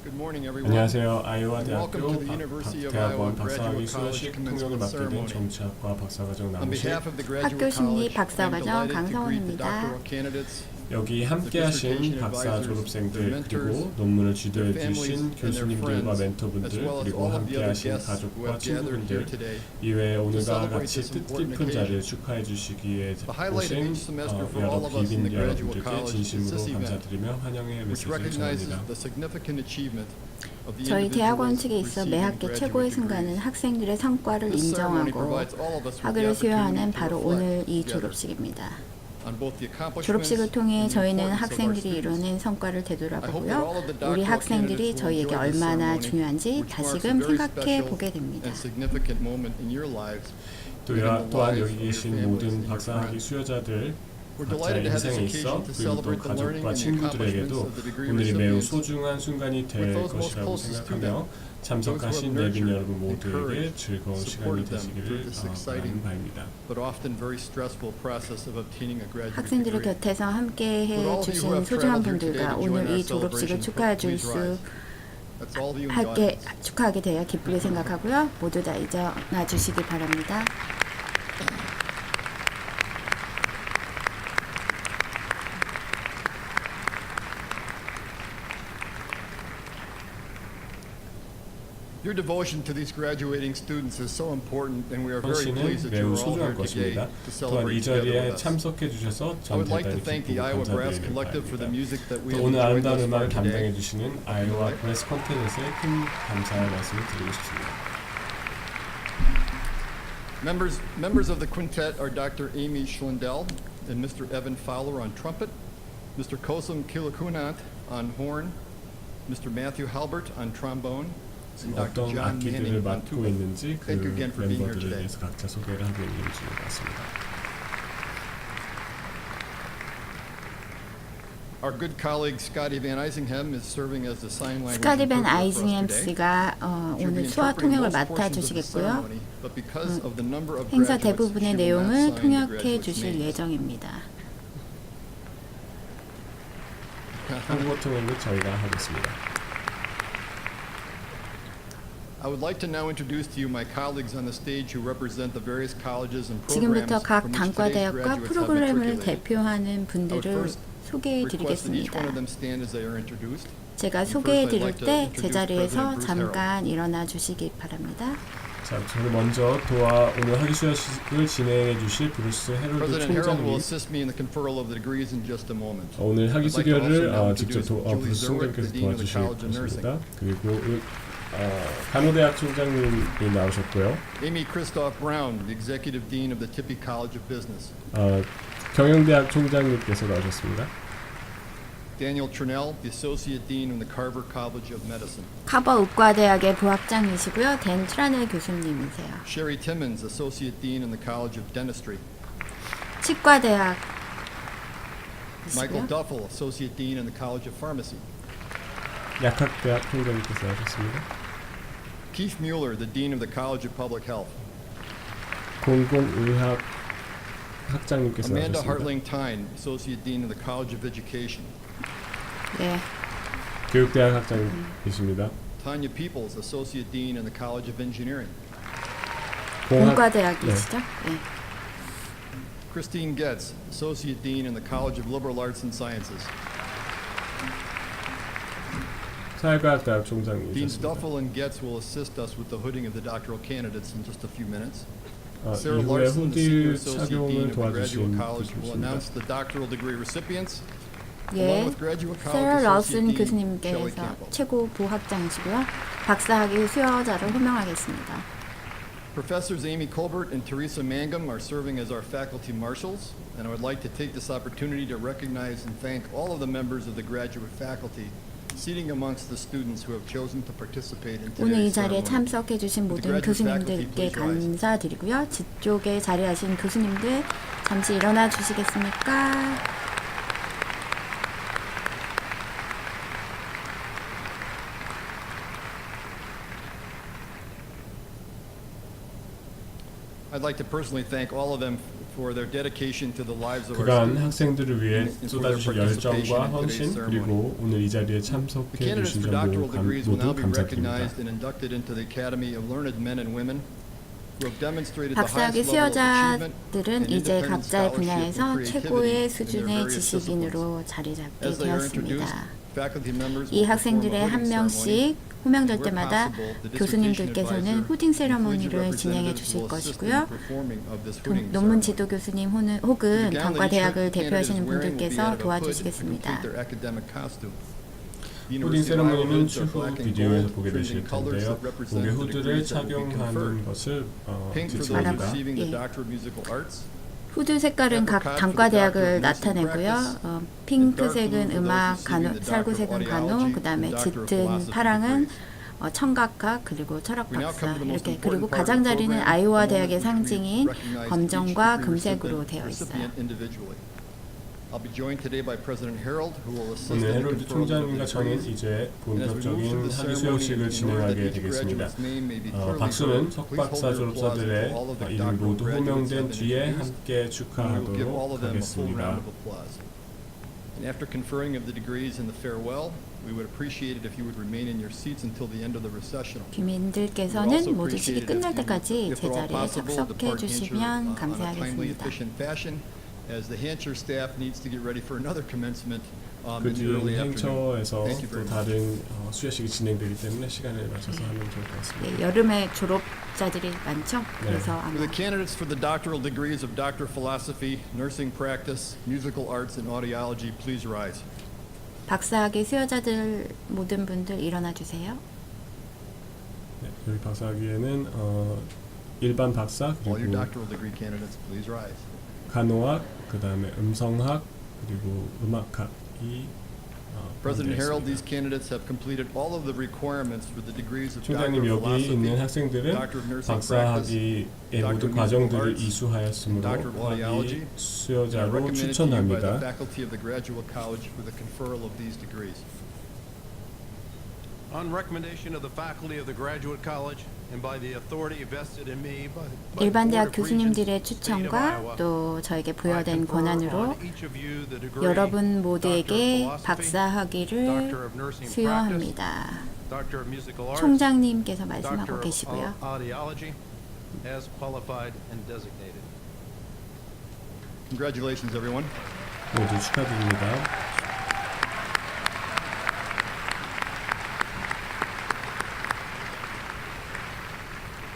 Good morning, everyone. 안녕하세요. 아이오와 And welcome to 대학교 the University of 대학원 Iowa 박사학위 Graduate College 수여식 통역을 Commencement 맡게 된 Ceremony. 정치학과 박사과정 On 나무실 behalf of the Graduate 학교 심리 College, I'm 박사과정 delighted to greet the 강성원입니다. doctoral candidates, 여기 the 함께하신 dissertation 박사 advisors, 졸업생들 their mentors, 그리고 논문을 their 주도해 families, 주신 and their 교수님들과 friends, as 멘토분들 well as 그리고 all of the other 함께하신 guests who 가족과 have gathered here 친구분들 today. 이외에 오늘과 celebrate 같이 this important 뜻깊은 자리를 occasion. 축하해 주시기에 The highlight of 오신 each semester for 여러 all of us in 비빈 the graduate 여러분들께 college is 진심으로 this event, 감사드리며 환영의 which 메시지를 recognizes 전합니다. the significant achievement of the 저희 대학원 individuals 측에 있어 receiving 매 학기 graduate 최고의 순간은 degrees. 학생들의 성과를 This ceremony 인정하고 provides all of us with the 학위를 수여하는 opportunity to 바로 reflect 오늘 이 together 졸업식입니다. on both the accomplishments 졸업식을 통해 and the 저희는 importance of our 학생들이 students. 이뤄낸 성과를 I hope that all 되돌아보고요. of the 우리 doctoral 학생들이 candidates will 저희에게 enjoy this 얼마나 ceremony, 중요한지 which marks a 다시금 very 생각해 special 보게 됩니다. and significant moment in your lives. 또한 여기 계신 모든 박사학위 수여자들 We're 각자의 delighted to have this 인생에 있어 occasion to 그리고 또 celebrate the learning 가족과 and the 친구들에게도 accomplishments of the degree 오늘이 매우 recipients. 소중한 순간이 될 With those most 것이라고 closest to 생각하며 them, 참석하신 those who have 내빈 nurtured, 여러분 모두에게 encouraged, 즐거운 시간이 supported them 되시기를 through this exciting 바라는 바입니다. but often very stressful process of obtaining a graduate 학생들의 degree. 곁에서 함께해 Would all of you who 주신 have 소중한 traveled here today 분들과 to join 오늘 our 이 졸업식을 celebration, 축하해 줄 please 수 rise. That's all of you in the 함께 audience. 축하하게 되어 기쁘게 생각하고요. 모두 다 일어나 주시기 바랍니다. Your devotion to these graduating students is so important, and we are very pleased 당신은 that you 매우 are all here 소중한 today 것입니다. to 또한 celebrate 이 together 자리에 with us. 참석해 주셔서 I 전 would like to 대단히 thank the 기쁘고 Iowa Brass 감사드리는 Collective for the 바입니다. music that we 또 have 오늘 enjoyed 아름다운 thus far 음악을 담당해 today. 주시는 아이오와 브레스 콘텐츠에 큰 감사의 말씀을 드리고 싶습니다. Members of the quintet are Dr. Amy Schlindel and Mr. Evan Fowler on trumpet, Mr. Kosum Kilakunant on horn, Mr. Matthew Halbert on trombone, and Dr. 어떤 John 악기들을 Manning on 맡고 tuba. 있는지 그 Thank you again for being here 멤버들에 today. 대해서 각자 소개를 하고 있는 것 같습니다. Our good colleague Scotty Van Eisinghem is serving as the sign language 스카디 벤 interpreter for us 아이징햄 today. 씨가 She'll be 오늘 수화 interpreting 통역을 most 맡아 portions of the 주시겠고요. ceremony, but because of the number of 행사 graduates, 대부분의 she will not 내용을 sign the 통역해 graduates' 주실 names. 예정입니다. 한국어 통역을 저희가 하겠습니다. I would like to now introduce to you my colleagues on the stage who represent the various colleges and programs 지금부터 각 from which 단과 today's 대학과 graduates have 프로그램을 matriculated. 대표하는 I would 분들을 first 소개해 request that each one of 드리겠습니다. them stand as they are introduced. 제가 And 소개해 first I'd 드릴 like to 때 introduce 제자리에서 President Bruce 잠깐 일어나 주시기 바랍니다. 자, 저를 먼저 오늘 학위 수여식을 진행해 주실 브루스 헤럴드 President Harold will 총장님 assist me in the conferral of the degrees in just a moment. 오늘 학위 I'd like to also 수여를 now 직접 introduce Julie 브루스 Zerwick, 총장님께서 the Dean of the 도와주실 College of Nursing. 것입니다. 그리고 간호대학 총장님이 나오셨고요. Amy Christoph Brown, the Executive Dean of the Tippie College of Business. 경영대학 총장님께서 나오셨습니다. Daniel Turnell, the Associate Dean of the Carver College of Medicine. 카버 의과대학의 부학장이시고요. 댄 트라넬 교수님이세요. Sherry Timmons, Associate Dean in the College of Dentistry. 치과대학 Michael Duffel, Associate Dean in the College of Pharmacy. 약학대학 총장님께서 나오셨습니다. Keith Mueller, the Dean of the College of Public Health. 공공의학 학장님께서 Amanda 나오셨습니다. Hartling Tyne, Associate Dean of the College of Education. 네, 교육대학 학장이십니다. Tanya Peoples, Associate Dean in the College of Engineering. 공과대학이시죠? 네. Christine Getz, Associate Dean in the College of Liberal Arts and Sciences. 사회과학대학 Deans 총장이셨습니다. Duffel and Getz will assist us with the hooding of the doctoral candidates in just a few minutes. Sarah 이후에 Larson, the Senior 후디 Associate Dean 착용을 of the Graduate 도와주신 College, will 교수입니다. announce the doctoral degree recipients. 예, Along with Graduate College 세라 Associate 라우슨 Dean Shelley 교수님께서 Campbell. 최고 부학장이시고요. 박사학위 수여자를 호명하겠습니다. Professors Amy Colbert and Teresa Mangum are serving as our faculty marshals, and I would like to take this opportunity to recognize and thank all of the members of the graduate faculty seating amongst the students who have chosen to participate in 오늘 이 today's 자리에 ceremony. 참석해 주신 모든 교수님들께 감사드리고요. 뒤쪽에 자리하신 교수님들 잠시 일어나 주시겠습니까? I'd like to personally thank all of them for their dedication to the lives of our 그간 students 학생들을 위해 and for their 쏟아주신 participation 열정과 in today's 헌신 ceremony. 그리고 오늘 이 자리에 The 참석해 candidates 주신 for doctoral 점 degrees will now 모두 be 감사드립니다. recognized and inducted into the Academy of Learned Men and Women who have demonstrated the 박사학위 highest level of achievement 수여자들은 and 이제 independent 각자의 scholarship and 분야에서 creativity 최고의 in their 수준의 various disciplines. 지식인으로 자리 잡게 As they are introduced, 되었습니다. faculty members 이 will perform a 학생들의 한 hooding ceremony. 명씩 호명될 Where 때마다 possible, the dissertation 교수님들께서는 advisor 후딩 and 세러머니를 collegiate 진행해 representatives 주실 will assist in 것이고요. performing of this hooding 논문 ceremony. 지도 교수님 혹은 The gown that each 단과대학을 candidate is 대표하시는 wearing will be 분들께서 added a hood to 도와주시겠습니다. complete their academic costume. The 후딩 University of Iowa 세레모니는 hoods are 추후 black and 비디오에서 gold, 보게 trimmed 되실 in colors 텐데요. that represent 목에 the 후드를 degrees that will be 착용하는 conferred. 것을 Pink for those 지칭합니다. receiving the 예. Doctor of Musical Arts. 후드 색깔은 각 단과대학을 나타내고요. 핑크색은 음악, 살구색은 간호, 그 다음에 짙은 파랑은 청각학 그리고 철학 박사 이렇게 그리고 가장자리는 아이오와 대학의 상징인 검정과 금색으로 되어 있어요. 오늘 헤럴드 총장님과 저는 이제 본격적인 학위 수여식을 진행하게 되겠습니다. 박수는 석박사 졸업자들의 이름이 모두 호명된 뒤에 함께 축하하도록 하겠습니다. After conferring of the degrees and the farewell, we would appreciate it if you would remain in your seats until the end of the recessional. 귀민들께서는 모두식이 끝날 때까지 제자리에 착석해 주시면 감사하겠습니다. As the Hansher staff needs to get ready for another commencement 그 in the 뒤에 early afternoon. 행처에서 Thank you 또 very much. 다른 수여식이 진행되기 때문에 시간을 맞춰서 하면 좋을 것 같습니다. 네, 여름에 졸업자들이 많죠. 그래서 For 아마 the candidates for the doctoral degrees of Doctor of Philosophy, Nursing Practice, Musical Arts, and Audiology, please rise. 박사학위 수여자들 모든 분들 일어나 주세요. 네, 여기 박사학위에는 일반 박사 All your 그리고 doctoral degree candidates, please rise. 간호학, 그 다음에 음성학 그리고 음악학이 President Harold, these 포함되어 있습니다. candidates have completed all of the requirements for the degrees of Doctor 총장님 of 여기 있는 Philosophy, 학생들은 Doctor of Nursing Practice, 박사학위의 모든 과정들을 이수하였으므로 Doctor of Audiology, 학위 and are 수여자로 recommended to you by the 추천합니다. faculty of the Graduate College for the conferral of these degrees. On recommendation of the faculty of the Graduate College and by the authority vested in me by the 일반 Board 대학 of 교수님들의 Regents, State of 추천과 Iowa, 또 저에게 I 부여된 confer 권한으로 on each of you the degree 여러분 Doctor of 모두에게 Philosophy, 박사학위를 Doctor of Nursing 수여합니다. Doctor of Musical Arts, 총장님께서 Doctor 말씀하고 of 계시고요. Audiology, as qualified and designated. Congratulations, everyone. 모두 축하드립니다.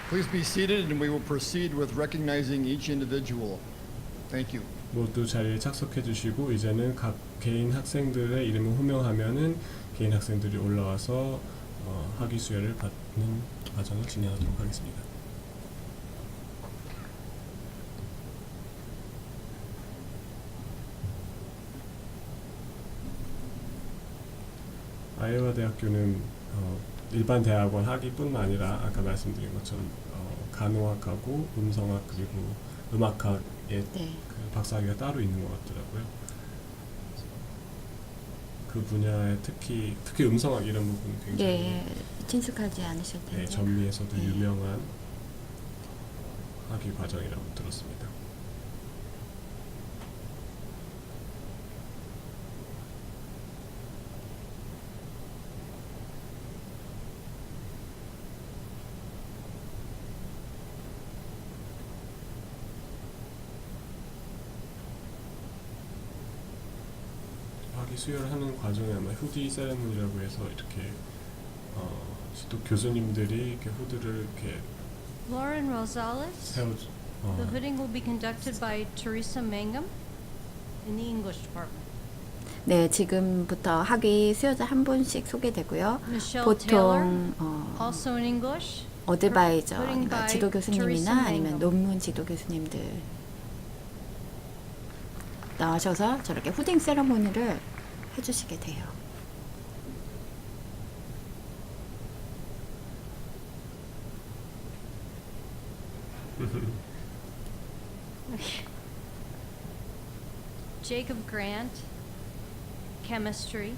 Please be seated and we will proceed with recognizing each individual. Thank you. 모두 자리에 착석해 주시고 이제는 각 개인 학생들의 이름을 호명하면은 개인 학생들이 올라와서 학위 수여를 받는 과정을 진행하도록 하겠습니다. 아이오와 대학교는 일반 대학원 학위뿐만 아니라 아까 말씀드린 것처럼 간호학하고 음성학 그리고 음악학의 네. 그 박사학위가 따로 있는 것 같더라고요. 그 분야에 특히 음성학 이런 부분은 굉장히 예, 친숙하지 않으실 텐데. 네, 전미에서도 네. 유명한 학위 과정이라고 들었습니다. 학위 수여를 하는 과정에 아마 후디 세레모니라고 해서 이렇게 또 교수님들이 이렇게 후드를 이렇게 Lauren Rosales. 세워 The hooding will be conducted by Teresa Mangum in the English department. 네, 지금부터 학위 수여자 한 분씩 소개되고요. Michelle Taylor, 보통 also in English. 어드바이저, Putting 그러니까 by 지도 Teresa 교수님이나 아니면 Mangum. 논문 지도 교수님들 나와셔서 저렇게 후딩 세러모니를 해주시게 돼요. Jacob Grant, chemistry.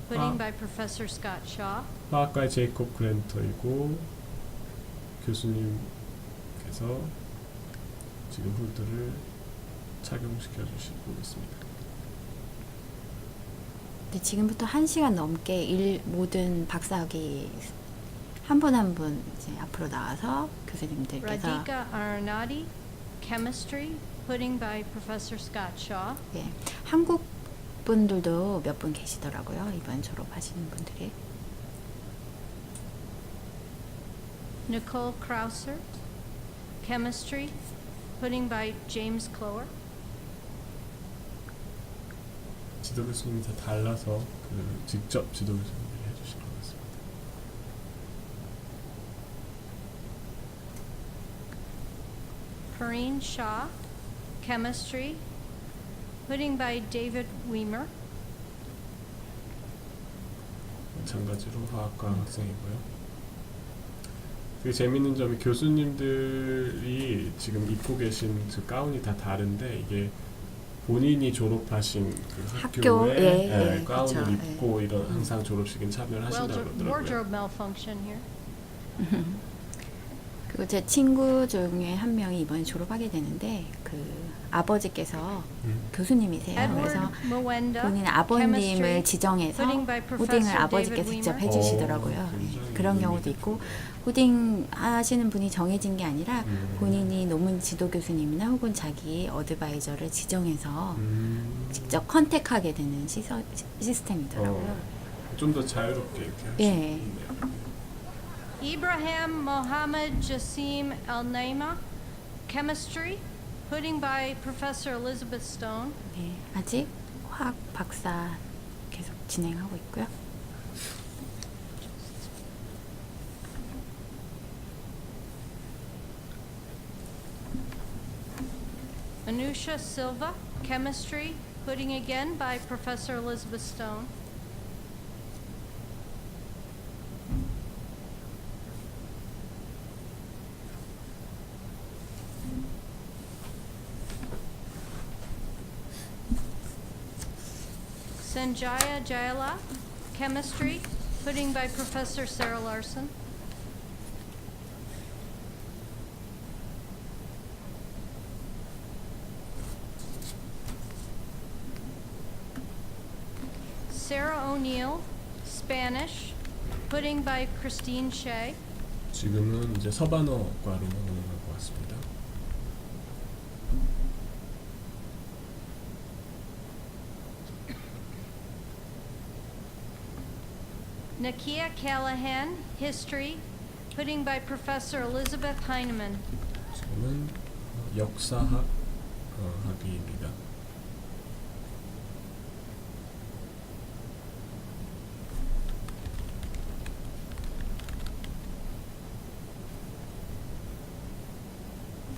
Hooding by Professor Scott Shaw. 화학과의 제이콥 그랜터이고 교수님께서 지금 후드를 착용시켜 주시고 있습니다. 네, 지금부터 1시간 넘게 모든 박사학위 한 분 한 분 이제 앞으로 나와서 교수님들께서 Radhika Aranadi, Chemistry, putting by Professor Scott Shaw. 예, 한국 분들도 몇 분 계시더라고요. 이번 졸업하시는 분들이. Nicole Krauser, Chemistry, putting by James Clower. 지도 교수님이 다 달라서 직접 지도 교수님들이 해주신 것 같습니다. Perrine Shaw, Chemistry, putting by David Weimer. 마찬가지로 화학과 학생이고요. 되게 재밌는 점이 교수님들이 지금 입고 계신 그 가운이 다 다른데 이게 본인이 졸업하신 그 학교에 가운을 그쵸, 입고 이런 항상 졸업식엔 참여를 하신다고 그러더라고요. Wardrobe malfunction here. 그리고 제 친구 중에 한 명이 이번에 졸업하게 되는데 그 아버지께서 교수님이세요. 그래서 Edward Mwenda, 본인 아버님을 Chemistry, 지정해서 putting by 후딩을 Professor 아버지께 David 직접 Weimer. 해주시더라고요. 굉장히 그런 경우도 있고 후딩 하시는 분이 정해진 게 아니라 본인이 논문 지도 교수님이나 혹은 자기 어드바이저를 지정해서 직접 컨택하게 되는 시스템이더라고요. 좀 더 자유롭게 이렇게 할 수 예. 있네요. Ibrahim Mohammed Jassim Al Naima, Chemistry, putting by Professor Elizabeth Stone. 네, 아직 화학 박사 계속 진행하고 있고요. Anusha Silva, Chemistry, putting again by Professor Elizabeth Stone. Sanjaya Jayala, Chemistry, putting by Professor Sarah Larson. Sarah O'Neill, Spanish, putting by Christine Shea. 지금은 이제 서반어과로 넘어갈 것 같습니다. Nakia Callahan, History, putting by Professor Elizabeth Heinemann. 지금은 역사학 학위입니다.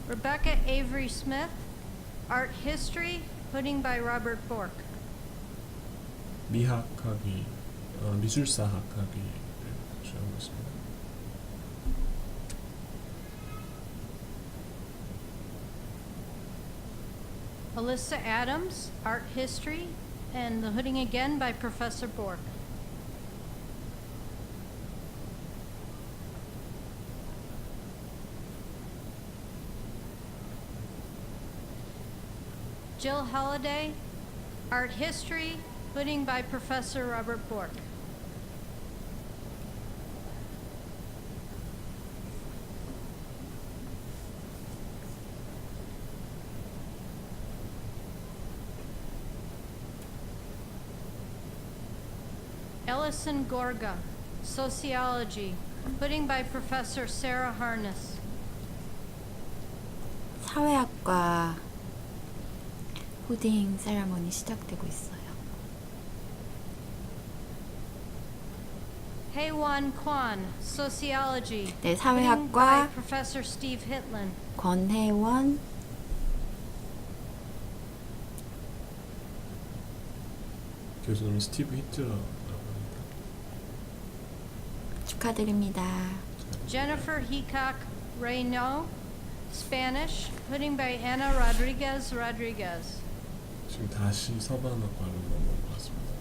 Rebecca Avery Smith, Art History, putting by Robert Bork. 미학 학위, 미술사학 학위를 수행하고 있습니다. Alyssa Adams, Art History, and the hooding again by Professor Bork. Jill Holliday, Art History, hooding by Professor Robert Bork. Ellison Gorga, Sociology, hooding by Professor Sarah Harness. 사회학과 후딩 세레머니 시작되고 있어요. Haewon Kwan, Sociology, 네, hooding by 사회학과 Professor Steve Hitlin. 권혜원 교수님은 스티브 히틀러라고 합니다. 축하드립니다. Jennifer Heacock Reynaud, Spanish, hooding by Ana Rodriguez Rodriguez. 지금 다시 서반어과로 넘어온 것 같습니다.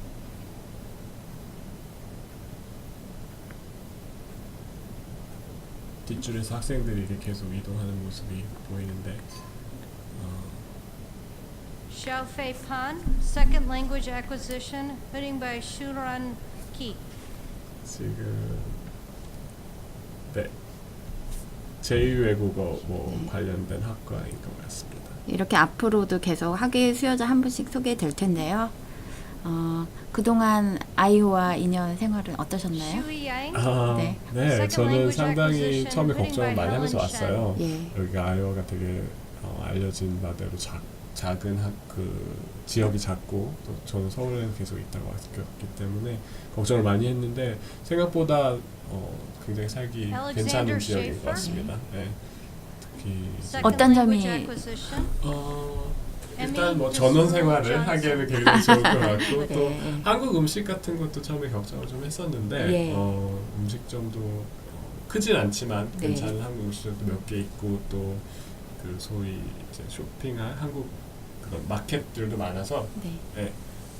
뒷줄에서 학생들이 이렇게 계속 이동하는 모습이 보이는데 Xiaofei Pan, second language acquisition, heading by Shuran Ki. 지금 네 제2외국어 뭐 관련된 학과인 것 같습니다. 이렇게 앞으로도 계속 학예 수요자 한 분씩 소개될 텐데요. 그동안 아이오와 2년 생활은 어떠셨나요? Shui Yang, 네. 네, 저는 language 상당히 acquisition, 처음에 heading 걱정을 by 많이 하면서 Helen Shen. 왔어요. 예. 여기가 아이오가 되게 알려진 바대로 작은 지역이 작고 또 저는 서울에 계속 있다고 왔기 때문에 걱정을 많이 했는데 생각보다 굉장히 살기 괜찮은 Alexander 지역인 것 Schaefer. 같습니다. 네. 특히 second 어떤 language 점이- acquisition. 일단 뭐 전원 생활을 하기에는 굉장히 좋을 것 같고 또 네. 한국 음식 같은 것도 처음에 걱정을 좀 했었는데 예. 음식점도 크진 않지만 네. 괜찮은 한국 음식점도 몇 개 있고 또 그 소위 이제 쇼핑할 한국 그런 마켓들도 많아서 네.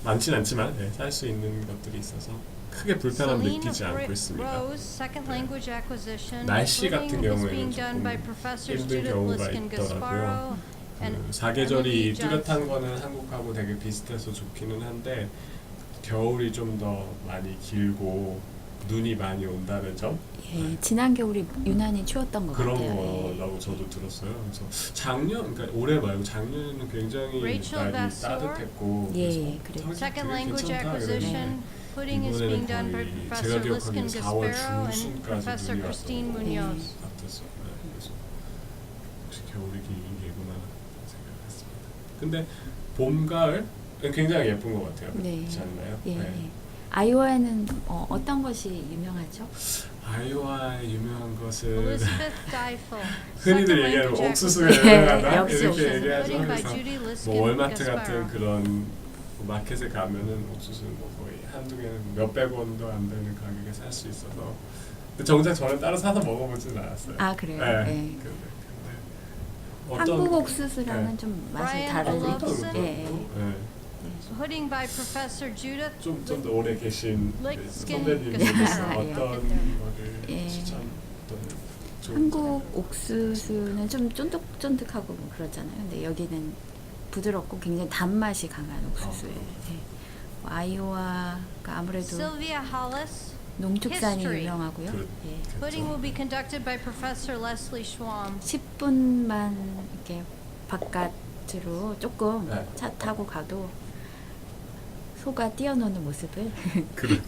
많진 않지만 살 수 있는 것들이 있어서 크게 불편함 Celine 느끼지 않고 있습니다. Rose, second language acquisition. 날씨 같은 Including is 경우에는 being done by 조금 Professors 힘든 Judith 경우가 Liskin 있더라고요. Gasparo and 그 사계절이 Emily 뚜렷한 Johnson. 거는 한국하고 되게 비슷해서 좋기는 한데 겨울이 좀 더 많이 길고 눈이 많이 온다는 점 예, 지난 겨울이 유난히 추웠던 것 그런 같아요. 예. 거라고 저도 들었어요. 그래서 작년 그러니까 올해 말고 작년에는 굉장히 Rachel 날이 Vasseur. 따뜻했고 예, 그래서 그래요. 되게 Second language 괜찮다 acquisition. Pudding is being done by 이번에는 거의 Professor 제가 Liskin 기억하기로는 4월 Gasparo and 중순까지 Professor 눈이 Christine 왔던 Munoz. 것 같았어요. 네, 그래서 역시 겨울이 길구나 생각했습니다. 근데 봄, 가을 굉장히 예쁜 것 같아요. 네. 그렇지 않나요? 예, 네. 예. 아이오와는 어떤 것이 유명하죠? 아이오와의 유명한 것은 Elizabeth Deifel. 흔히들 second 얘기하는 language 옥수수가 acquisition. 유명하다 역시 이렇게 옥수수. 얘기하죠. Pudding by 그래서 Judy 뭐 Liskin 월마트 Gasparo. 같은 그런 마켓에 가면은 옥수수는 뭐 거의 한두 개는 몇백 원도 안 되는 가격에 살 수 있어서 근데 정작 저는 따로 사서 먹어보지는 않았어요. 아, 그래요? 네. 예. 근데 한국 옥수수랑은 네. 좀 맛이 Brian 다르죠. Olofsson. 예, 예. Pudding by Professor Judith. 좀 더 오래 계신 Liskin 선배님께서 Gasparo. 어떤 거를 예. 좋은 한국 옥수수는 좀 쫀득쫀득하고 뭐 그러잖아요. 근데 여기는 부드럽고 굉장히 단맛이 강한 옥수수예요. 예. 뭐 아이오와가 아무래도 Sylvia Hollis. 농축산이 History. 유명하고요. 그렇- 예. Pudding will be conducted by Professor Leslie Schwam. 10분만 이렇게 바깥으로 조금 네. 차 타고 가도 소가 뛰어노는 모습을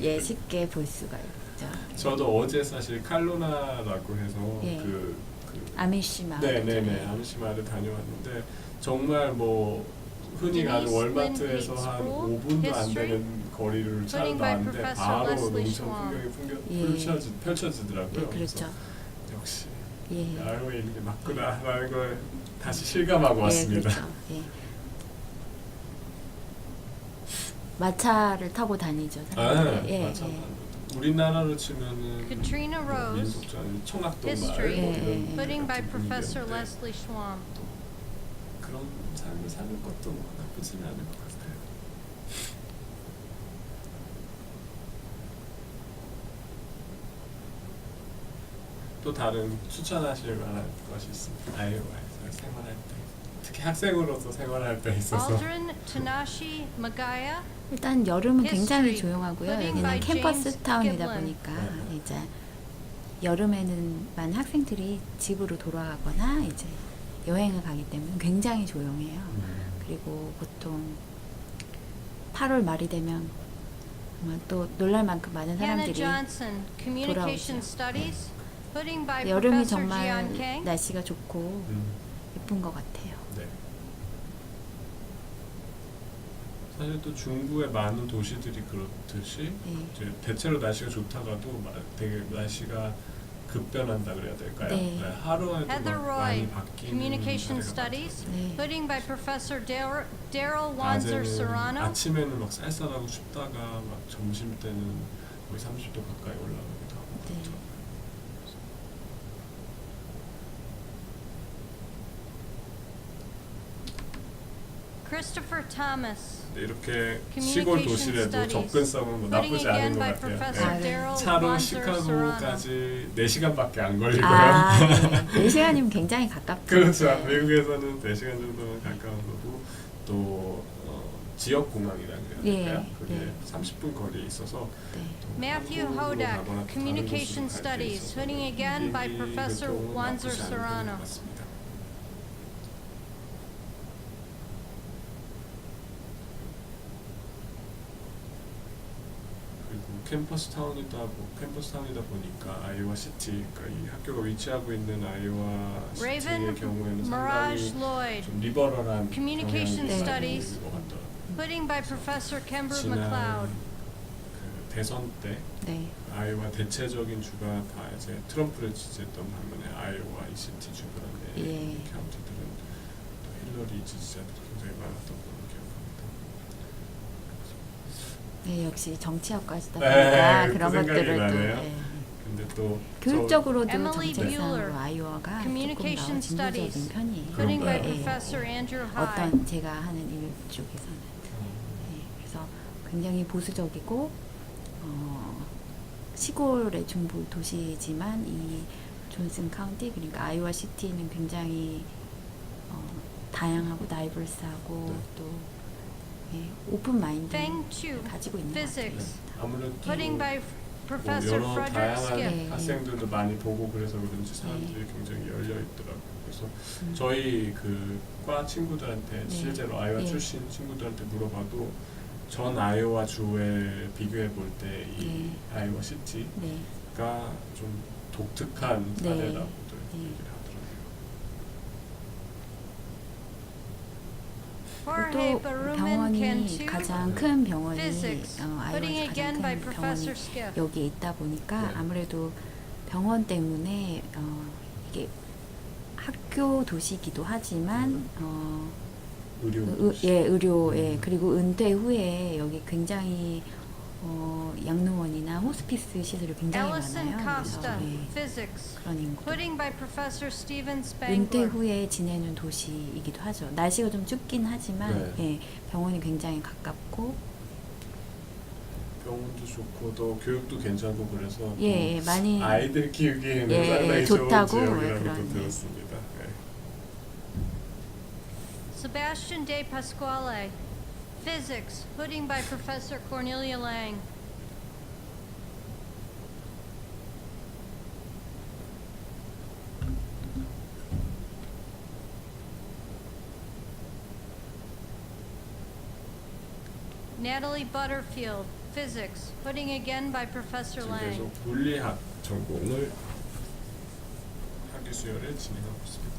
예, 쉽게 볼 수가 있죠. 저도 어제 사실 칼로나라고 해서 예. 그 아미시 마을. 네네네 아미시마를 다녀왔는데 정말 뭐 흔히 가는 Denise 월마트에서 Lynn 한 School, 5분도 안 History, 되는 거리를 차로 Pudding by 나왔는데 Professor 바로 Leslie 농촌 Schwam. 풍경이 예. 펼쳐지더라고요. 예, 그렇죠. 역시 예. 아이오에 있는 게 맞구나라는 걸 다시 실감하고 왔습니다. 예, 그렇죠. 예. 마차를 타고 다니죠. 사람들이. 예, 맞아. 예. 우리나라로 치면은 Katrina 뭐 Rose. 민속촌, 청학동 마을 History. 뭐 예, 이런 예. Pudding by 같은 Professor 분위기인데 Leslie Schwam. 그런 삶을 사는 것도 뭐 나쁘지는 않을 것 같아요. 또 다른 추천하실 만한 것이 있습니다. 아이오와에서 생활할 때 특히 학생으로서 생활할 때 있어서 Aldrin Tanashi Magaya. 일단 여름은 굉장히 History. 조용하고요. Pudding 여기는 by 캠퍼스 James 타운이다 Giblin. 보니까 네. 이제 여름에는만 학생들이 집으로 돌아가거나 이제 여행을 가기 때문에 굉장히 조용해요. 그리고 보통 8월 말이 되면 정말 또 놀랄 만큼 많은 Hannah 사람들이 Johnson, Communication 돌아오죠. Studies. Pudding by 여름이 Professor 정말 Jian Kang. 날씨가 좋고 예쁜 것 같아요. 네. 사실 또 중부의 많은 도시들이 그렇듯이 네. 이제 대체로 날씨가 좋다가도 되게 날씨가 급변한다 그래야 될까요? 네. 하루에도 Heather 막 Roy, 많이 바뀌는 Communication 사례가 Studies. 네. Pudding by Professor Daryl Wanzer 낮에는 Serrano. 아침에는 막 쌀쌀하고 춥다가 막 점심 때는 거의 30도 가까이 올라가기도 하고 네. 그렇죠. Christopher Thomas. 근데 이렇게 시골 도시라도 Studies. 접근성은 뭐 Pudding 나쁘지 again 않은 것 by 같아요. Professor 네. Daryl 차로 Wanzer Serrano. 시카고까지 4시간밖에 안 걸리고요. 아, 네. 4시간이면 굉장히 가깝죠. 그렇죠. 네. 미국에서는 4시간 정도면 가까운 거고 또 지역 공항이라고 해야 될까요? 예, 그게 예. 30분 거리에 있어서 네. Matthew 한국으로 Hodak, 가거나 다른 Communication 곳으로 갈때 Studies, 있어서 hooding again by 비행기 Professor 교통은 Wanzer 나쁘지 않은 Serrano. 것 같습니다. 캠퍼스 타운이다 보니까 아이오와 시티, 그러니까 이 학교가 위치하고 있는 아이오와 시티의 Raven 경우에는 Mirage 상당히 Lloyd, 좀 리버럴한 Communication 경향이 Studies, 있는 것 같더라고요. hooding by Professor Kember 지난 McLeod. 그 대선 때 네. 아이오와 대체적인 주가 다 이제 트럼프를 지지했던 반면에 아이오와 이 시티 주변의 예. 카운티들은 또 힐러리 지지자들이 굉장히 많았던 걸로 기억합니다. 네, 역시 정치학과시다 네, 보니까 그 그런 생각이 것들을 또 나네요. 예. 근데 또 교육적으로도 Emily 정책상으로 Bueller, 아이오와가 조금 Communication 더 진보적인 Studies, 편이에요. hooding by 그런가요? Professor Andrew High. 어떤 제가 하는 일 쪽에서는 네, 그래서 굉장히 보수적이고 시골의 중부 도시지만 이 존슨 카운티 그러니까 아이오와 시티는 굉장히 다양하고 다이버스하고 네. 또 예, 오픈 마인드 Feng Chu, 가지고 있는 것 같아요. Physics, 아무래도 hooding by 뭐 Professor 여러 Frederick 다양한 Skip. 네. 학생들도 많이 보고 그래서 그런지 사람들이 굉장히 열려 있더라고요. 그래서 저희 그 과 친구들한테 네. 실제로 아이오와 네. 출신 친구들한테 물어봐도 전 아이오와 주에 비교해 볼 때 이 네. 아이오와 시티가 네. 좀 독특한 네. 사례라고도 네. 얘기를 하더라고요. Jorge 또 Baruman 병원이 Cantu, 가장 큰 병원이 Physics, 아이오와에서 hooding 가장 again by 큰 Professor 병원이 Skip. 여기에 있다 보니까 네. 아무래도 병원 때문에 이게 학교 도시이기도 하지만 의료 의료 그리고 은퇴 후에 여기 굉장히 양로원이나 호스피스 시설이 굉장히 Ellison 많아요. Costa, 그래서 Physics, 그런 인구. hooding by Professor Steven 은퇴 Spangler. 후에 지내는 도시이기도 하죠. 날씨가 좀 춥긴 하지만 네. 예, 병원이 굉장히 가깝고 병원도 좋고 또 교육도 괜찮고 그래서 예, 예, 많이 아이들 키우기에는 예, 상당히 좋다고 좋은 지역이라고 그런, 예. 들었습니다. 네. Sebastian De Pasquale, Physics, hooding by Professor Cornelia Lang. Natalie Butterfield, Physics, hooding again by Professor 지금 Lang. 계속 물리학 전공을 학위 수여를 진행하고 있습니다.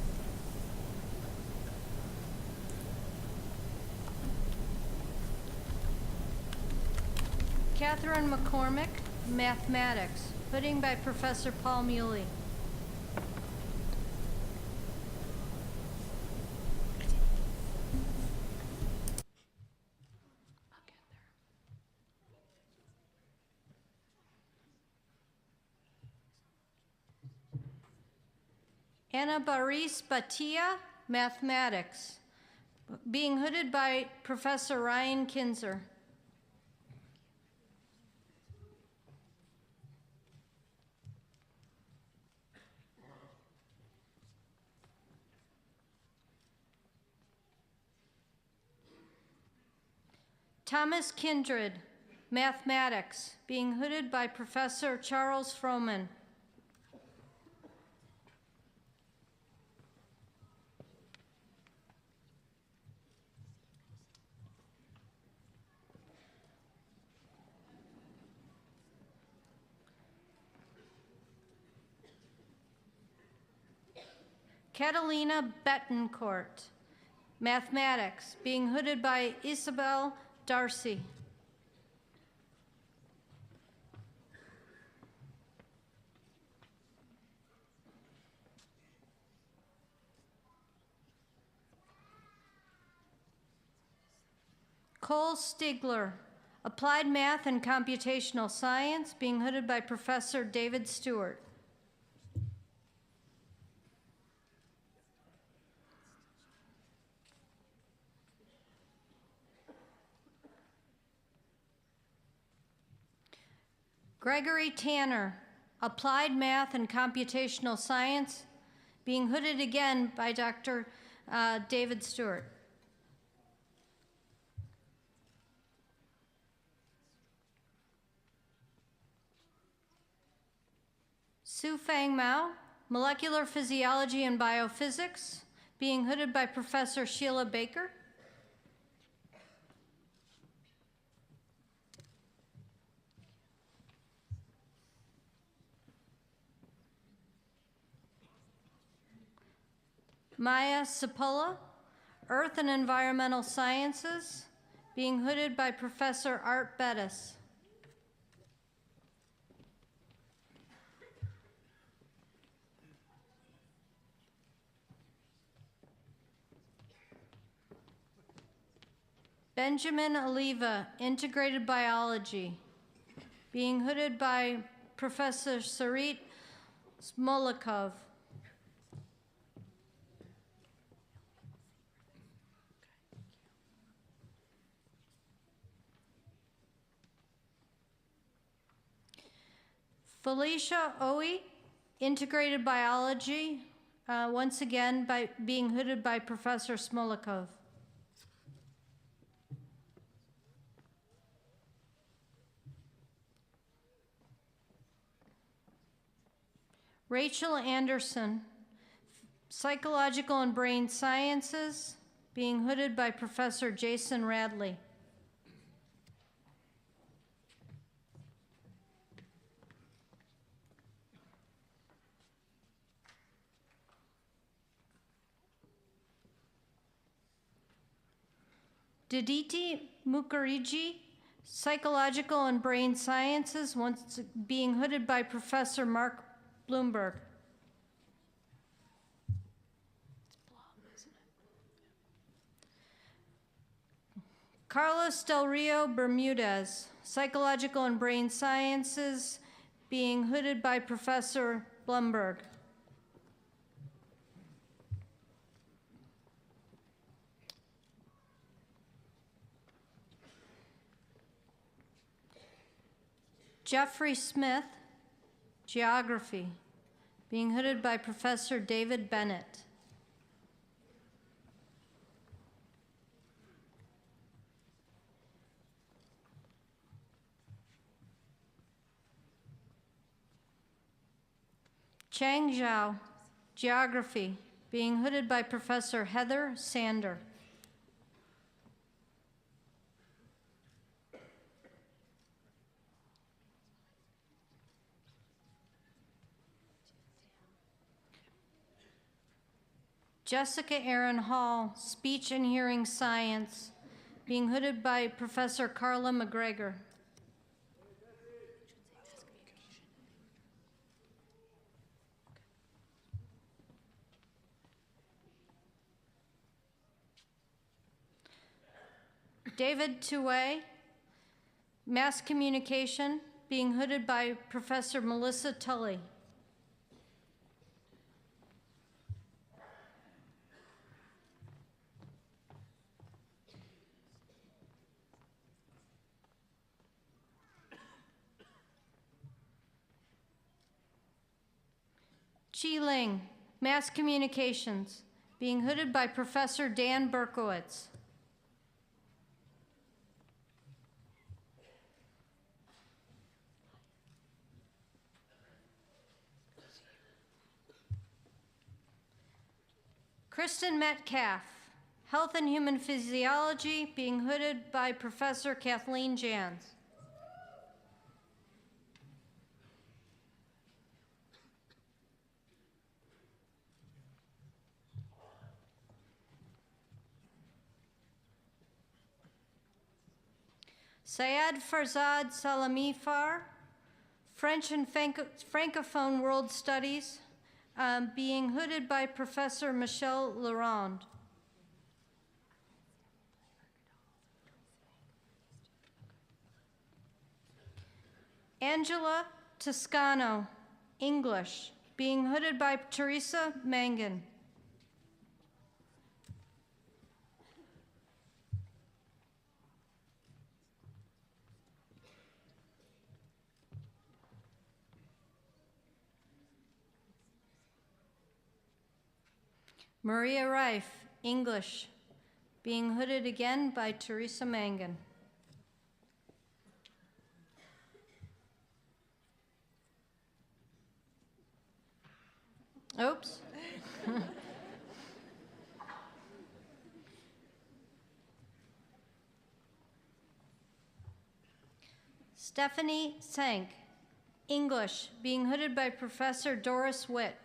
Catherine McCormick, Mathematics, hooding by Professor Paul Muley. Anna Baris Batia, Mathematics, being hooded by Professor Ryan Kinzer. Thomas Kindred, Mathematics, being hooded by Professor Charles Froman. Catalina Betancourt, Mathematics, being hooded by Isabel Darcy. Cole Stigler, Applied Math and Computational Science, being hooded by Professor David Stewart. Gregory Tanner, Applied Math and Computational Science, being hooded again by Dr. David Stewart. Su Fang Mao, Molecular Physiology and Biophysics, being hooded by Professor Sheila Baker. Maya Cipolla, Earth and Environmental Sciences, being hooded by Professor Art Bettis. Benjamin Oliva, Integrated Biology, being hooded by Professor Sarit Smolikov. Felicia Owie, Integrated Biology, once again being hooded by Professor Smolikov. Rachel Anderson, Psychological and Brain Sciences, being hooded by Professor Jason Radley. Diditi Mukherjee, Psychological and Brain Sciences, once being hooded by Professor Mark Bloomberg. Carlos Del Rio Bermudez, Psychological and Brain Sciences, being hooded by Professor Blumberg. Jeffrey Smith, Geography, being hooded by Professor David Bennett. Chang Zhao, Geography, being hooded by Professor Heather Sander. Jessica Aaron Hall, Speech and Hearing Science, being hooded by Professor Carla McGregor. David Touay, Mass Communication, being hooded by Professor Melissa Tully. Chi Ling, Mass Communications, being hooded by Professor Dan Berkowitz. Kristen Metcalf, Health and Human Physiology, being hooded by Professor Kathleen Jans. Syed Farzad Salamifar, French and Francophone World Studies, being hooded by Professor Michel Laurent. Angela Toscano, English, being hooded by Teresa Mangan. Maria Reif, English, being hooded again by Teresa Mangan. Oops. Stephanie Sank, English, being hooded by Professor Doris Witt.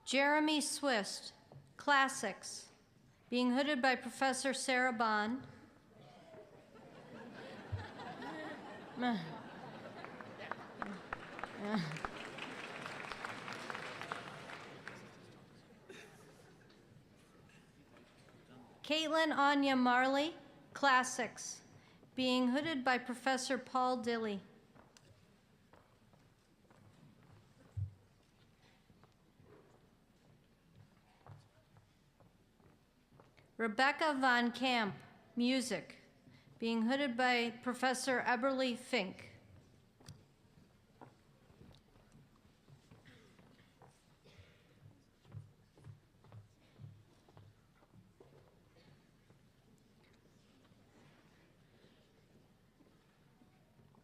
Jeremy Swist, Classics, being hooded by Professor Sarah Bond. Caitlin Anya Marley, Classics, being hooded by Professor Paul Dilley. Rebecca Von Camp, Music, being hooded by Professor Eberly Fink.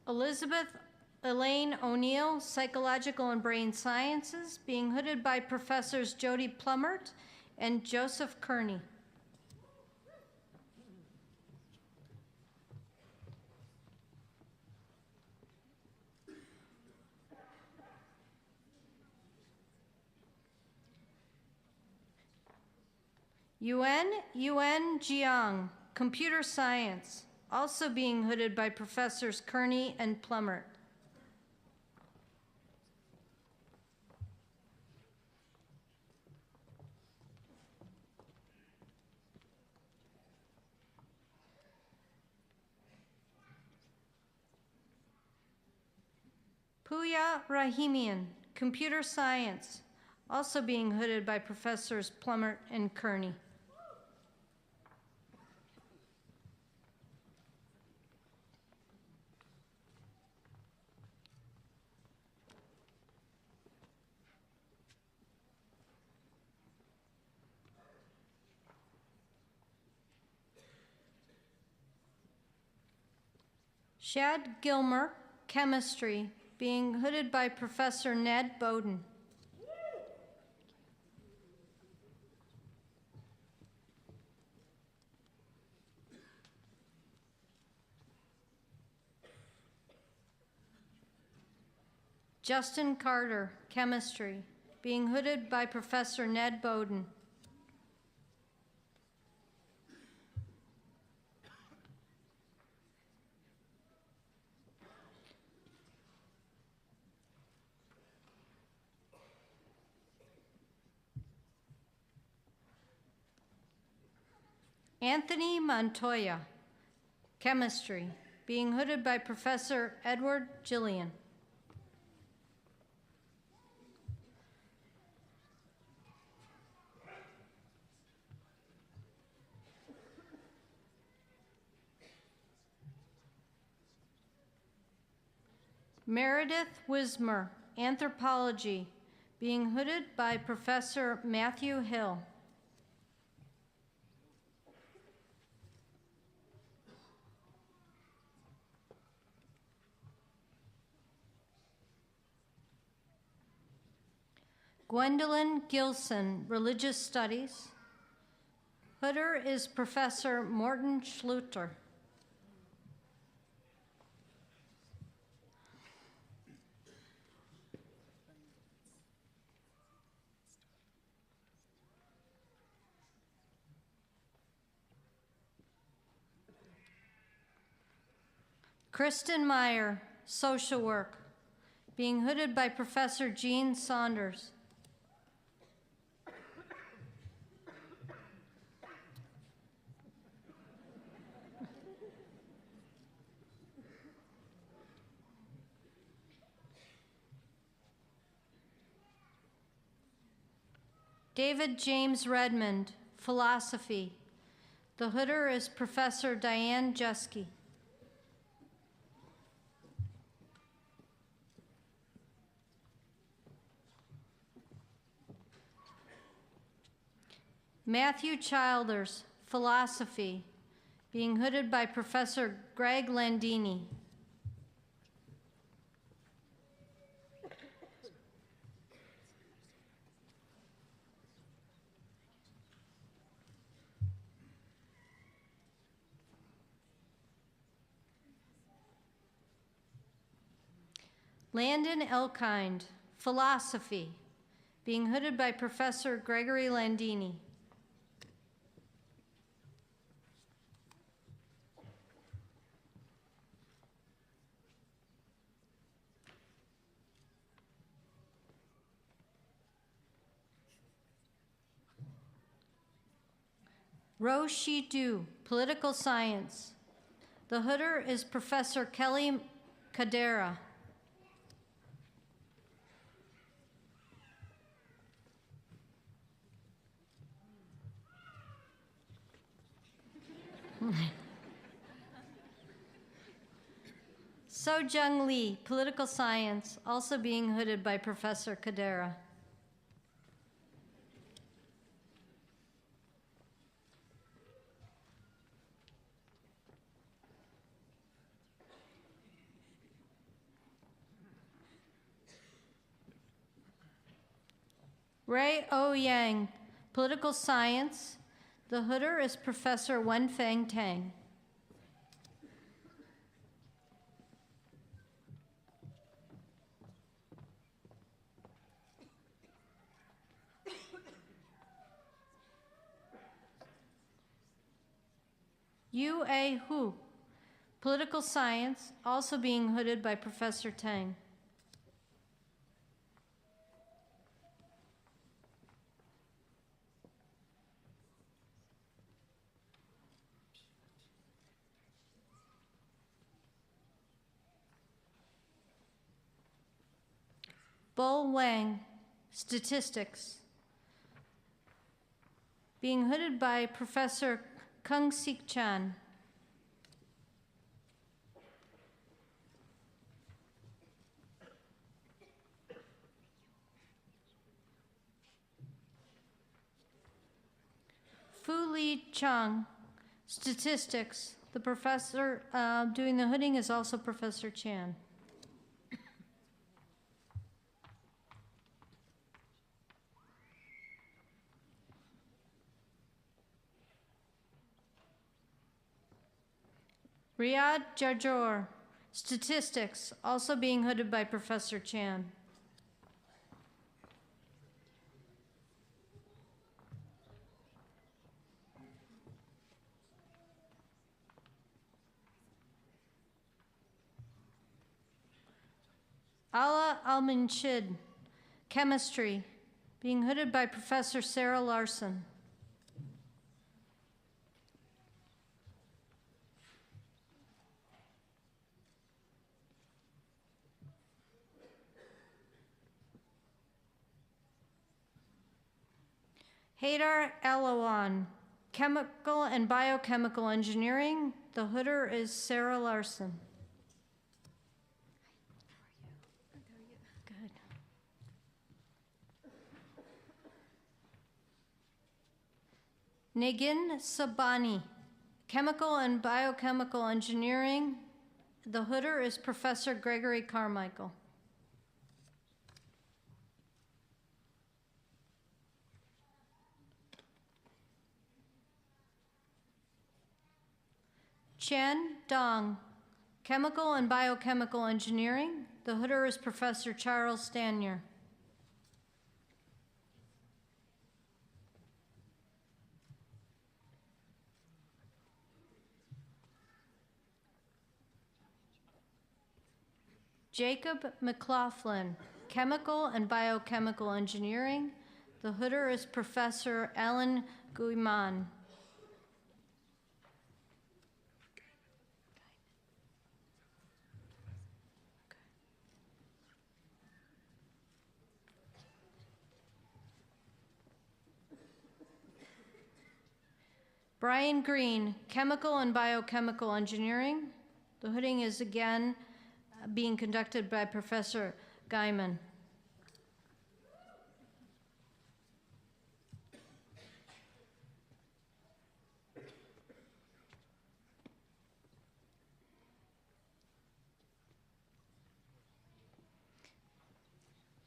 Elizabeth Elaine O'Neill, Psychological and Brain Sciences, being hooded by Professors Jody Plummert and Joseph Kearney. Yuen Jiang, Computer Science, also being hooded by Professors Kearney and Plummert. Puya Rahimian, Computer Science, also being hooded by Professors Plummert and Kearney. Shad Gilmer, Chemistry, being hooded by Professor Ned Bowden. Justin Carter, Chemistry, being hooded by Professor Ned Bowden. Anthony Montoya, Chemistry, being hooded by Professor Edward Gillian. Meredith Wismer, Anthropology, being hooded by Professor Matthew Hill. Gwendolyn Gilson, Religious Studies. Hooder is Professor Morton Schluter. Kristen Meyer, Social Work, being hooded by Professor Jean Saunders. David James Redmond, Philosophy. The hooder is Professor Diane Jeske. Matthew Childers, philosophy, being hooded by Professor Greg Landini. Landon Elkind, philosophy, being hooded by Professor Gregory Landini. Ro Shi Du, political science. The hooder is Professor Kelly Cadera. So Jung Lee, political science, also being hooded by Professor Cadera. Ray O. Yang, political science. The hooder is Professor Wenfeng Tang. Yu A. Hu, political science, also being hooded by Professor Tang. Bo Wang, statistics, being hooded by Professor Kung Sik Chan. Fu Li Chang, statistics. The professor doing the hooding is also Professor Chan. Riyad Jajor, statistics, also being hooded by Professor Chan. Ala Al-Minshid, chemistry, being hooded by Professor Sarah Larson. Haydar Alawan, chemical and biochemical engineering. The hooder is Sarah Larson. Good. Nagin Sabani, chemical and biochemical engineering. The hooder is Professor Gregory Carmichael. Chen Dong, chemical and biochemical engineering. The hooder is Professor Charles Stanier. Jacob McLaughlin, chemical and biochemical engineering. The hooder is Professor Alan Guiman. Brian Green, chemical and biochemical engineering. The hooding is again being conducted by Professor Gaiman.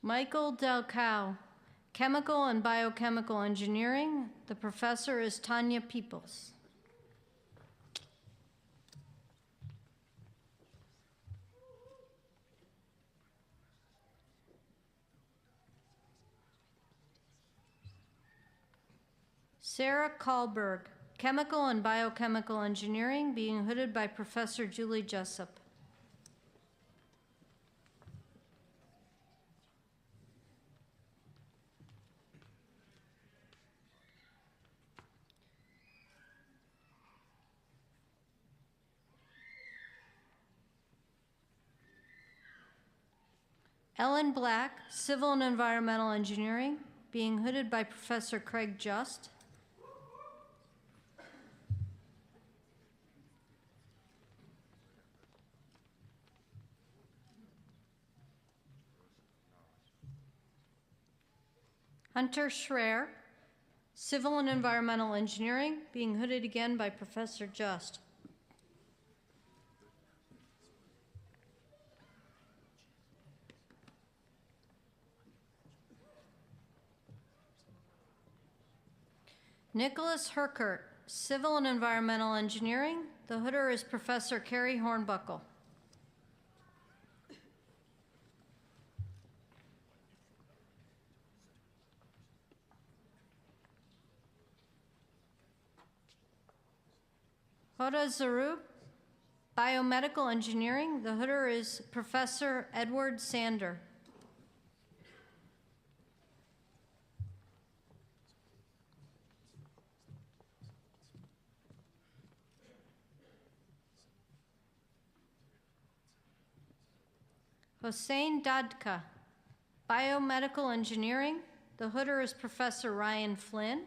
Michael Delcow, Chemical and Biochemical Engineering. The professor is Tanya Peoples. Sarah Kahlberg, Chemical and Biochemical Engineering, being hooded by Professor Julie Jessup. Ellen Black, Civil and Environmental Engineering, being hooded by Professor Craig Just. Hunter Schreier, Civil and Environmental Engineering, being hooded again by Professor Just. Nicholas Herkert, Civil and Environmental Engineering. The hooder is Professor Carrie Hornbuckle. Hoda Zarub, Biomedical Engineering. The hooder is Professor Edward Sander. Hossein Dadka, Biomedical Engineering. The hooder is Professor Ryan Flynn.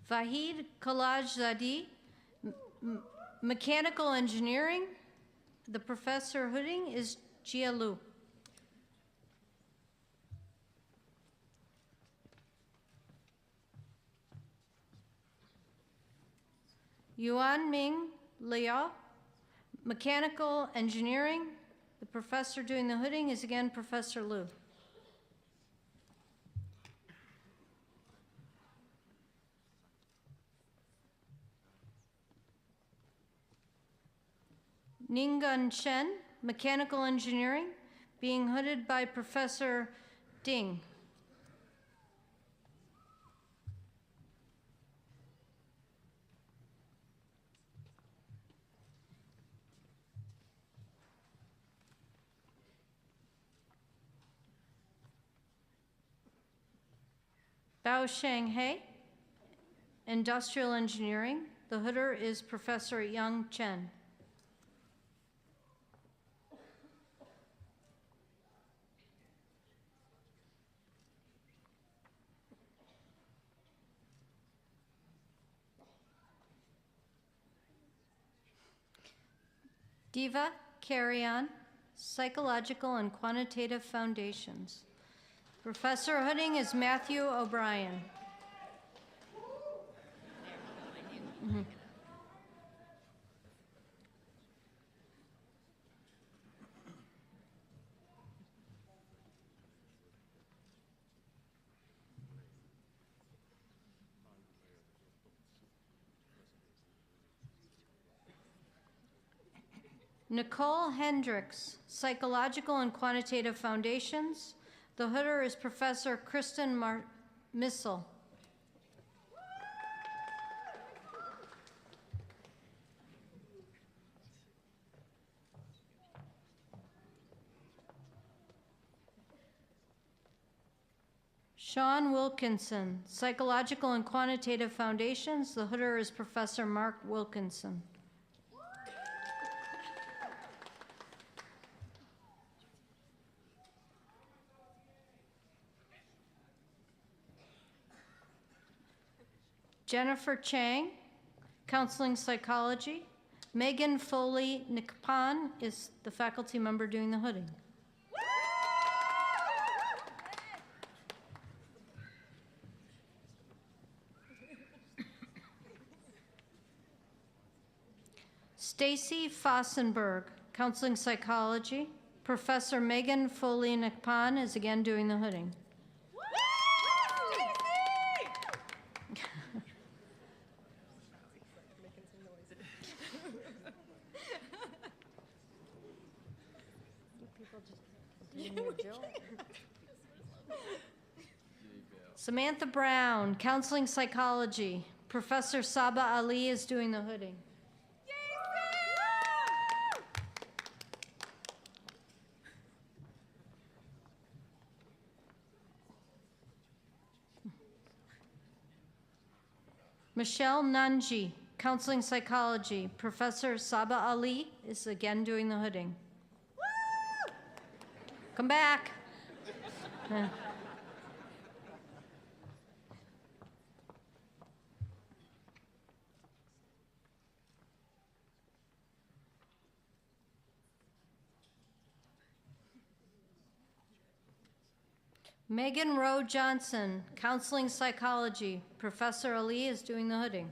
Vahid Kalajzadi, Mechanical Engineering. The professor hooding is Jia Lu. Yuan Ming Liao, Mechanical Engineering. The professor doing the hooding is again Professor Lu. Ninggun Chen, Mechanical Engineering, being hooded by Professor Ding. Bao Shanghe, Industrial Engineering. The hooder is Professor Yang Chen. Diva Carrion, Psychological and Quantitative Foundations. Professor hooding is Matthew O'Brien. Nicole Hendricks, Psychological and Quantitative Foundations. The hooder is Professor Kristen Missel. Sean Wilkinson, Psychological and Quantitative Foundations. The hooder is Professor Mark Wilkinson. Jennifer Chang, Counseling Psychology. Megan Foley Nikpan is the faculty member doing the hooding. Stacy Fossenberg, Counseling Psychology. Professor Megan Foley-Nakpan is again doing the hooding. Samantha Brown, Counseling Psychology. Professor Saba Ali is doing the hooding. Michelle Nanji, Counseling Psychology. Professor Saba Ali is again doing the hooding. Come back. Megan Rowe Johnson, Counseling Psychology. Professor Ali is doing the hooding.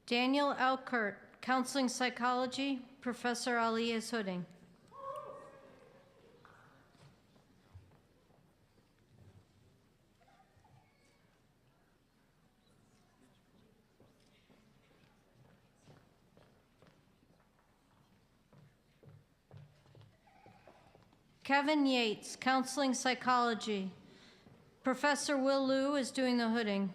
Daniel Elkert, Counseling Psychology. Professor Ali is hooding. Kevin Yates, Counseling Psychology. Professor Will Liu is doing the hooding.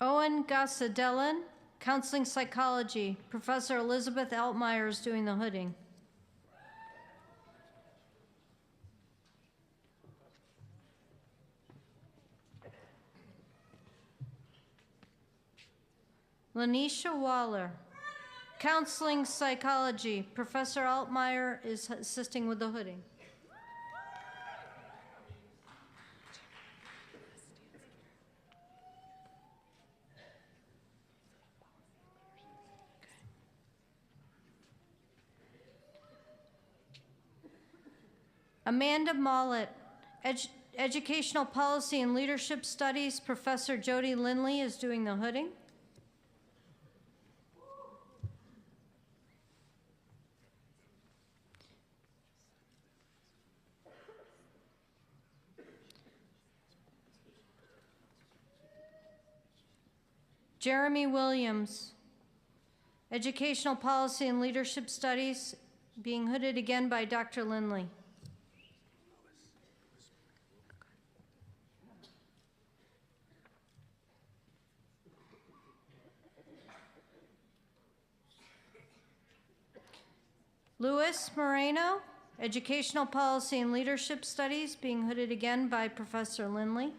Owen Gassadellan, Counseling Psychology. Professor Elizabeth Altmeyer is doing the hooding. Lanisha Waller, Counseling Psychology. Professor Altmeyer is assisting with the hooding. Amanda Mollett, Educational Policy and Leadership Studies. Professor Jody Lindley is doing the hooding. Jeremy Williams, Educational Policy and Leadership Studies, being hooded again by Dr. Lindley. Luis Moreno, Educational Policy and Leadership Studies, being hooded again by Professor Lindley.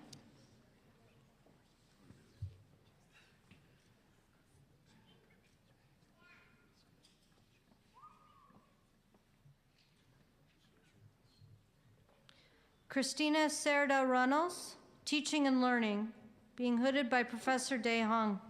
Christina Cerda Runnels, Teaching and Learning, being hooded by Professor De Hong.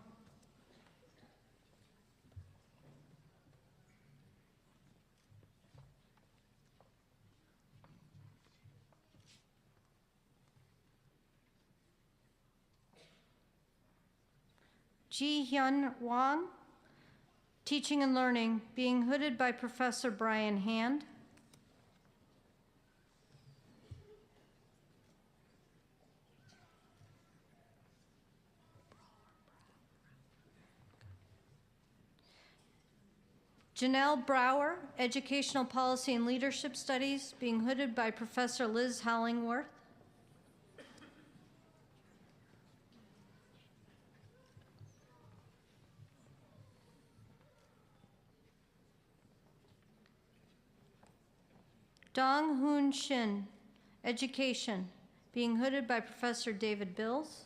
Ji Hyun Wang, Teaching and Learning, being hooded by Professor Brian Hand. Janelle Brower, Educational Policy and Leadership Studies, being hooded by Professor Liz Hollingworth. Dong Hoon Shin, Education, being hooded by Professor David Bills.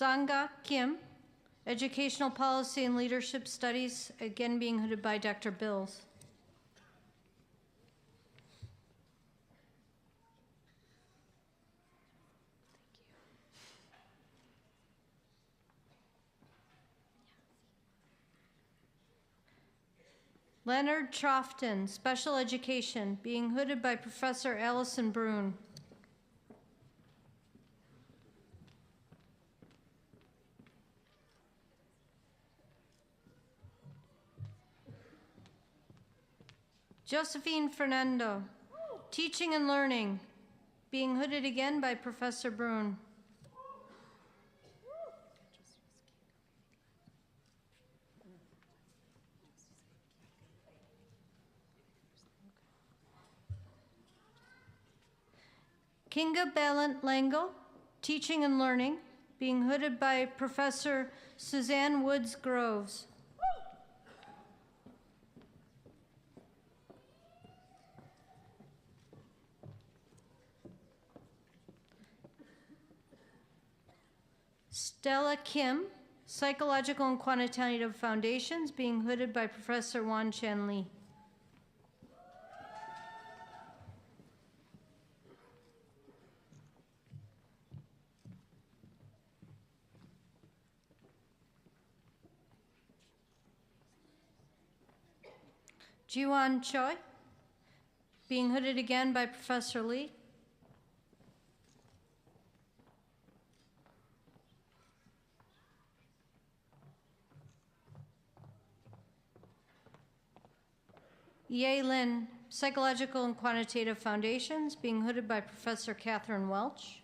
Sangha Kim, Educational Policy and Leadership Studies, again being hooded by Dr. Bills. Leonard Trofton, Special Education, being hooded by Professor Allison Brune. Josephine Fernando, Teaching and Learning, being hooded again by Professor Brune. Kinga Ballant Langle, Teaching and Learning, being hooded by Professor Suzanne Woods Groves. Stella Kim, Psychological and Quantitative Foundations, being hooded by Professor Wan Chen Lee. Jiwan Choi, being hooded again by Professor Lee. Ye Lin, Psychological and Quantitative Foundations, being hooded by Professor Catherine Welch.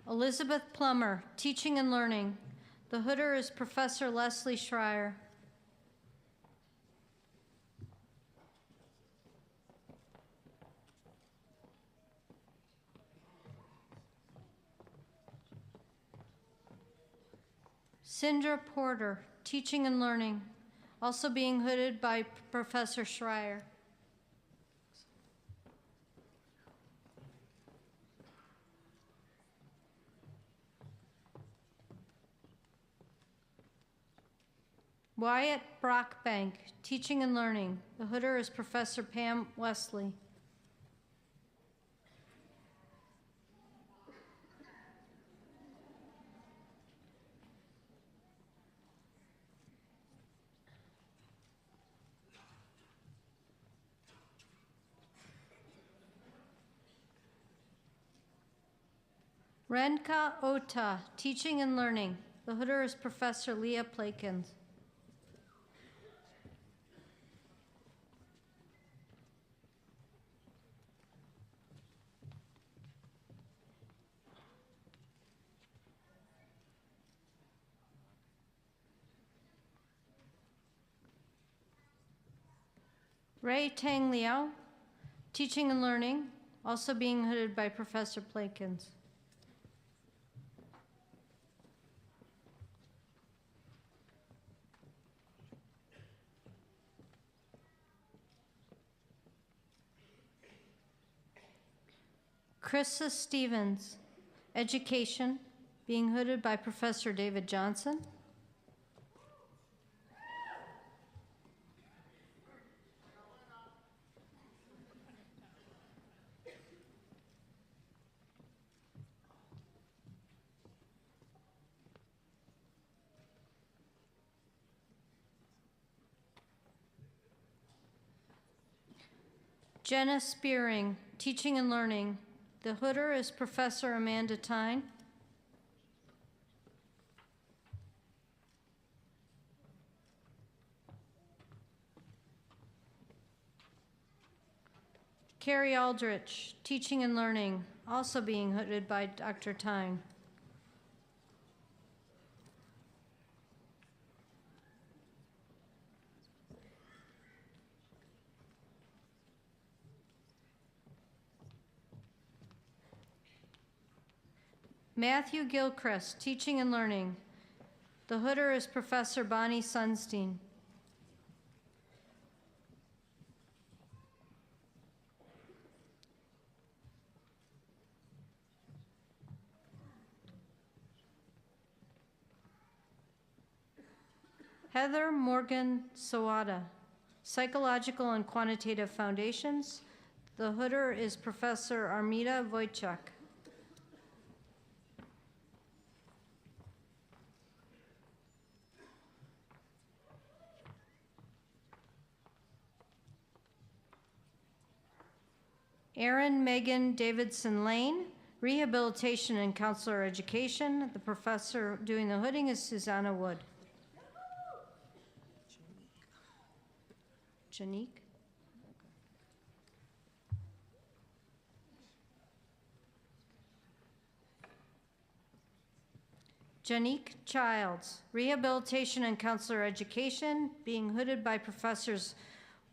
Elizabeth Plummer, Teaching and Learning. The hooder is Professor Leslie Schreier. Sindra Porter, Teaching and Learning, also being hooded by Professor Schreier. Wyatt Brockbank, Teaching and Learning. The hooder is Professor Pam Wesley. Renka Ota, Teaching and Learning. The hooder is Professor Leah Plakins. Ray Tang Liao, Teaching and Learning, also being hooded by Professor Plakins. Krista Stevens, Education, being hooded by Professor David Johnson. Jenna Spearing, Teaching and Learning. The hooder is Professor Amanda Tyne. Carrie Aldrich, Teaching and Learning, also being hooded by Dr. Tyne. Matthew Gilchrist, Teaching and Learning. The hooder is Professor Bonnie Sunstein. Heather Morgan Sawada, Psychological and Quantitative Foundations. The hooder is Professor Armida Wojciak. Erin Megan Davidson Lane, Rehabilitation and Counselor Education. The professor doing the hooding is Susanna Wood. Janique? Janique Childs, Rehabilitation and Counselor Education, being hooded by Professors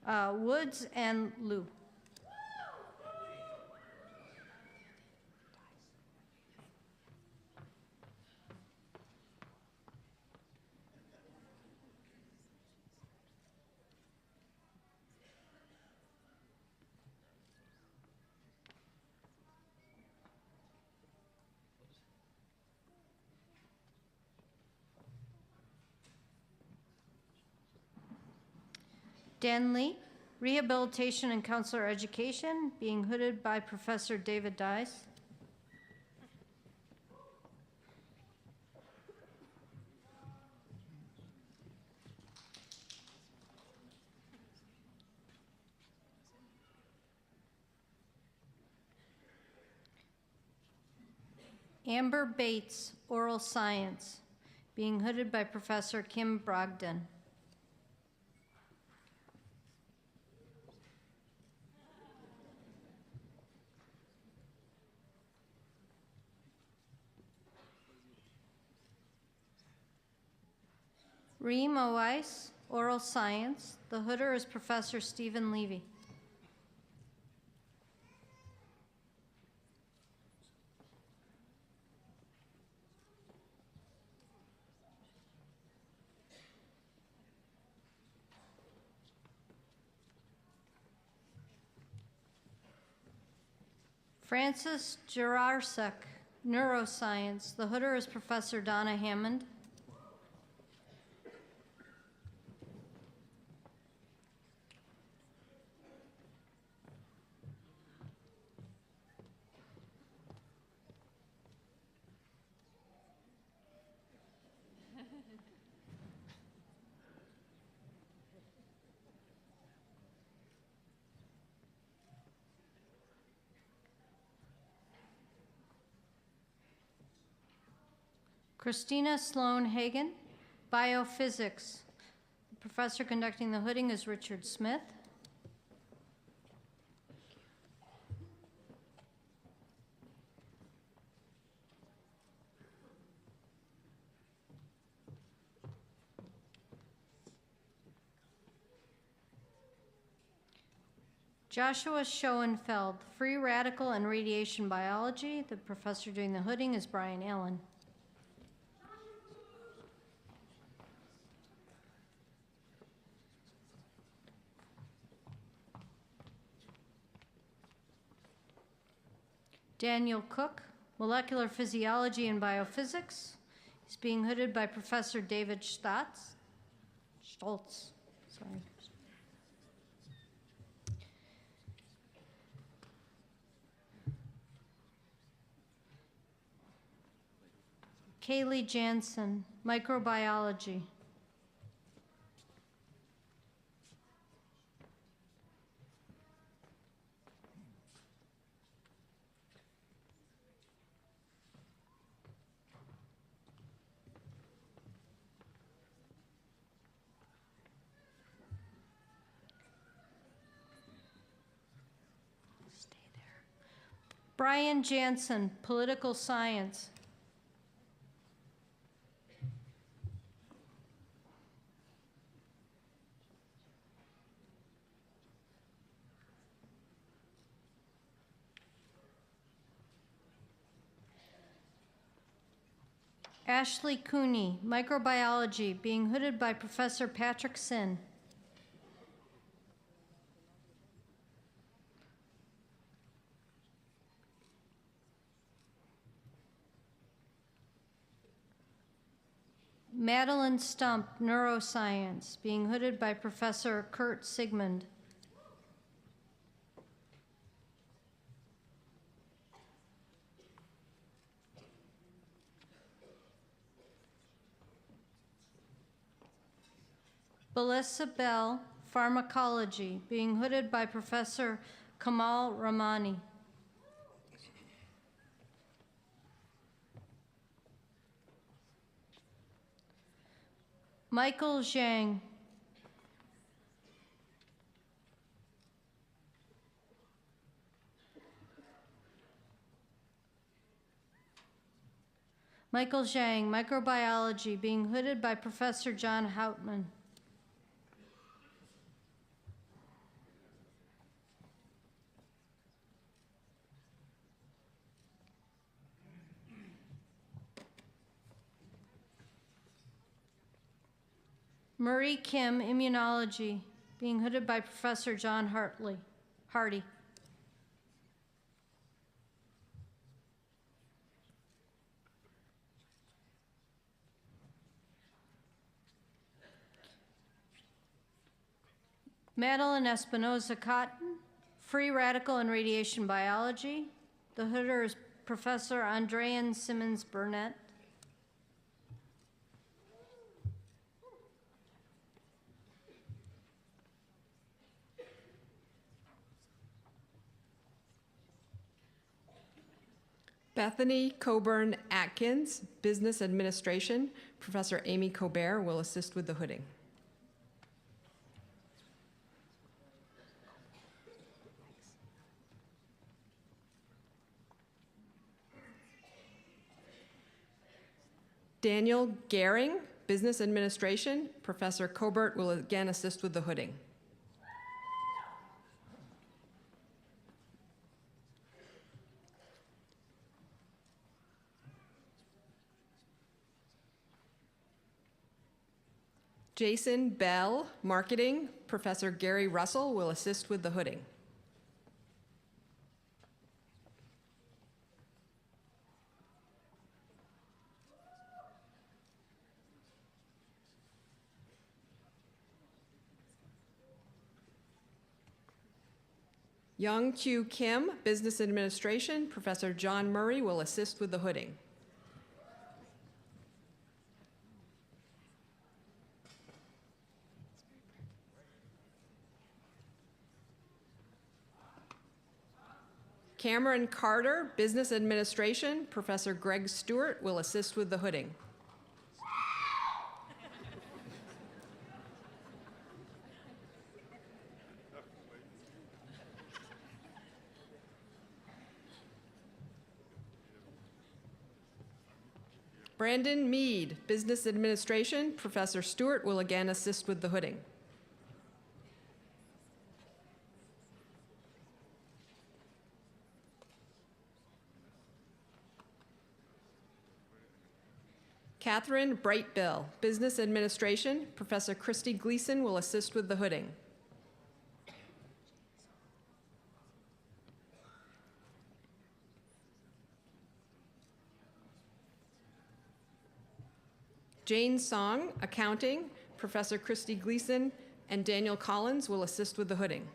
Woods and Liu. Dan Lee, Rehabilitation and Counselor Education, being hooded by Professor David Dice. Amber Bates, Oral Science, being hooded by Professor Kim Brogdon. Reem Owais, Oral Science. The hooder is Professor Stephen Levy. Francis Jararsek, Neuroscience. The hooder is Professor Donna Hammond. Christina Sloan Hagen, Biophysics. The professor conducting the hooding is Richard Smith. Joshua Schoenfeld, Free Radical and Radiation Biology. The professor doing the hooding is Brian Allen. Daniel Cook, Molecular Physiology and Biophysics. He's being hooded by Professor David Stoltz. Sorry. Kaylee Jansen, Microbiology. Brian Jansen, Political Science. Ashley Cooney, Microbiology, being hooded by Professor Patrick Sin. Madeline Stump, Neuroscience, being hooded by Professor Kurt Sigmund. Belissa Bell, Pharmacology, being hooded by Professor Kamal Rahmani. Michael Zhang. Michael Zhang, Microbiology, being hooded by Professor John Houtman. Marie Kim, Immunology, being hooded by Professor John Hardy. Madeline Espinoza Cotton, Free Radical and Radiation Biology. The hooder is Professor Andrean Simmons Burnett. Bethany Coburn Atkins, Business Administration. Professor Amy Colbert will assist with the hooding. Daniel Gehring, Business Administration. Professor Colbert will again assist with the hooding. Jason Bell, Marketing. Professor Gary Russell will assist with the hooding. Young Kyu Kim, Business Administration. Professor John Murray will assist with the hooding. Cameron Carter, Business Administration. Professor Greg Stewart will assist with the hooding. Brandon Mead, Business Administration. Professor Stewart will again assist with the hooding. Catherine Brightbill, Business Administration. Professor Christy Gleason will assist with the hooding. Jane Song, Accounting. Professor Christy Gleason and Daniel Collins will assist with the hooding.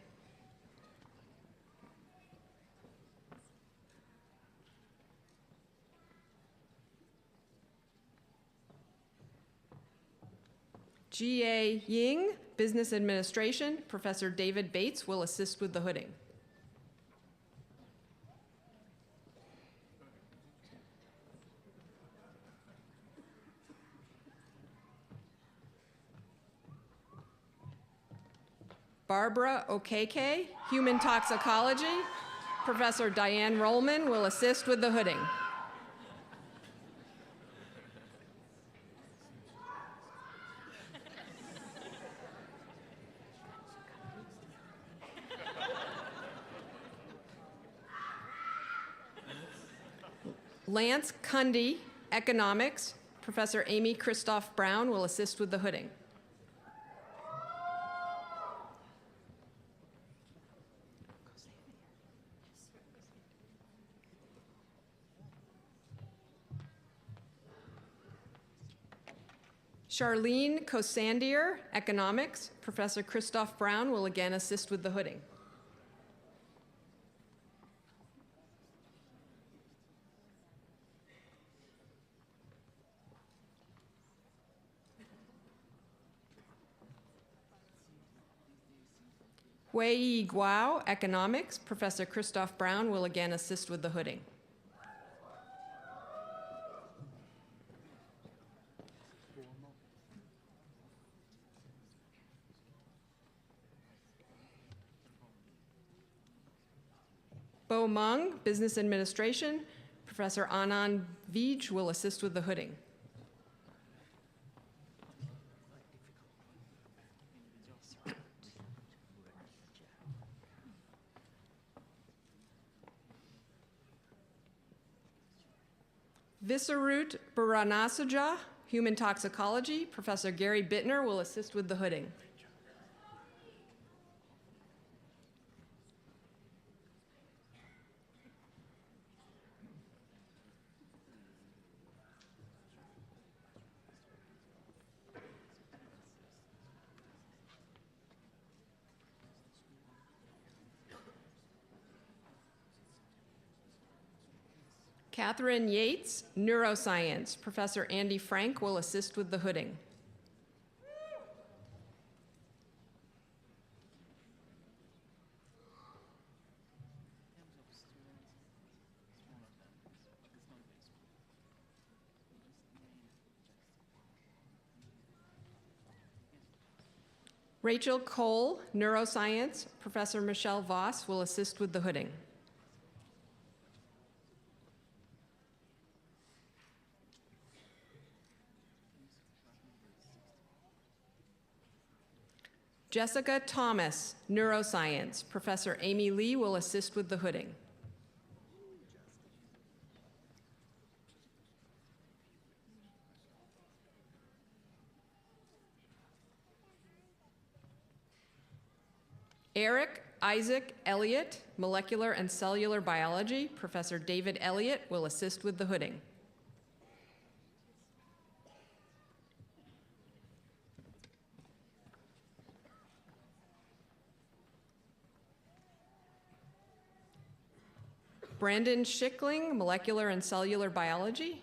G.A. Ying, Business Administration. Professor David Bates will assist with the hooding. Barbara Okeke, Human Toxicology. Professor Diane Rollman will assist with the hooding. Lance Cundy, Economics. Professor Amy Christoph Brown will assist with the hooding. Charlene Kosandier, Economics. Professor Christoph Brown will again assist with the hooding. Hui Guo, Economics. Professor Christoph Brown will again assist with the hooding. Bo Meng, Business Administration. Professor Anand Vij will assist with the hooding. Visarut Baranasuja, Human Toxicology. Professor Gary Bittner will assist with the hooding. Catherine Yates, Neuroscience. Professor Andy Frank will assist with the hooding. Rachel Cole, Neuroscience. Professor Michelle Voss will assist with the hooding. Jessica Thomas, Neuroscience. Professor Amy Lee will assist with the hooding. Eric Isaac Elliott, Molecular and Cellular Biology. Professor David Elliott will assist with the hooding. Brandon Schickling, Molecular and Cellular Biology.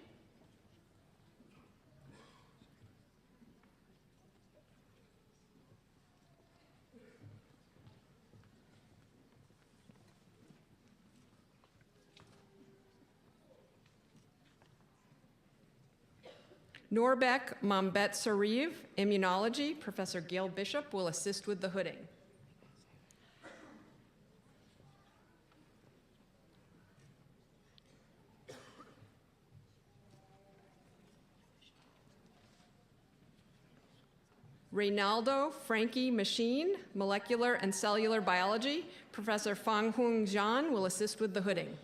Norbek Mambet-Sariv, Immunology. Professor Gail Bishop will assist with the hooding. Reynaldo Frankie Machine, Molecular and Cellular Biology. Professor Fang Hung Zhan will assist with the hooding.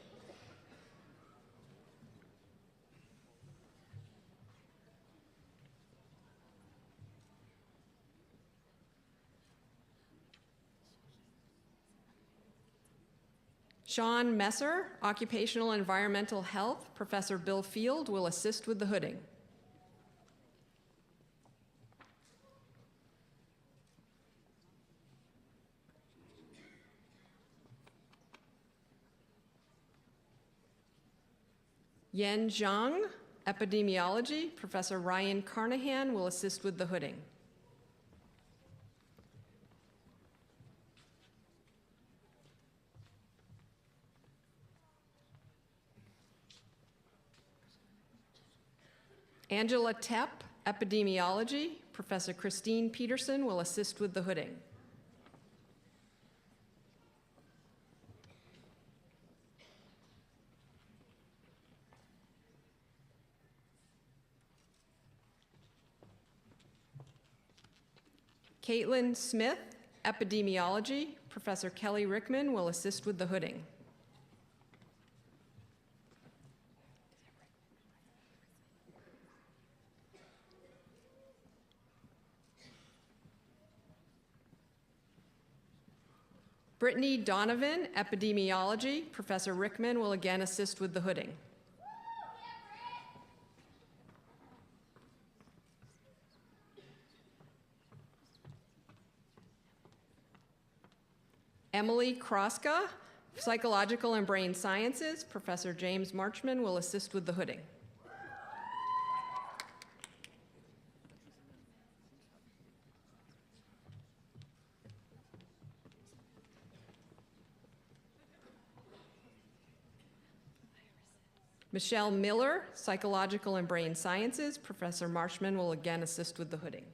Sean Messer, Occupational Environmental Health. Professor Bill Field will assist with the hooding. Yen Zhang, Epidemiology. Professor Ryan Carnahan will assist with the hooding. Angela Tepp, Epidemiology. Professor Christine Peterson will assist with the hooding. Caitlin Smith, Epidemiology. Professor Kelly Rickman will assist with the hooding. Brittany Donovan, Epidemiology. Professor Rickman will again assist with the hooding. Emily Kroska, Psychological and Brain Sciences. Professor James Marchman will assist with the hooding. Michelle Miller, Psychological and Brain Sciences. Professor Marchman will again assist with the hooding.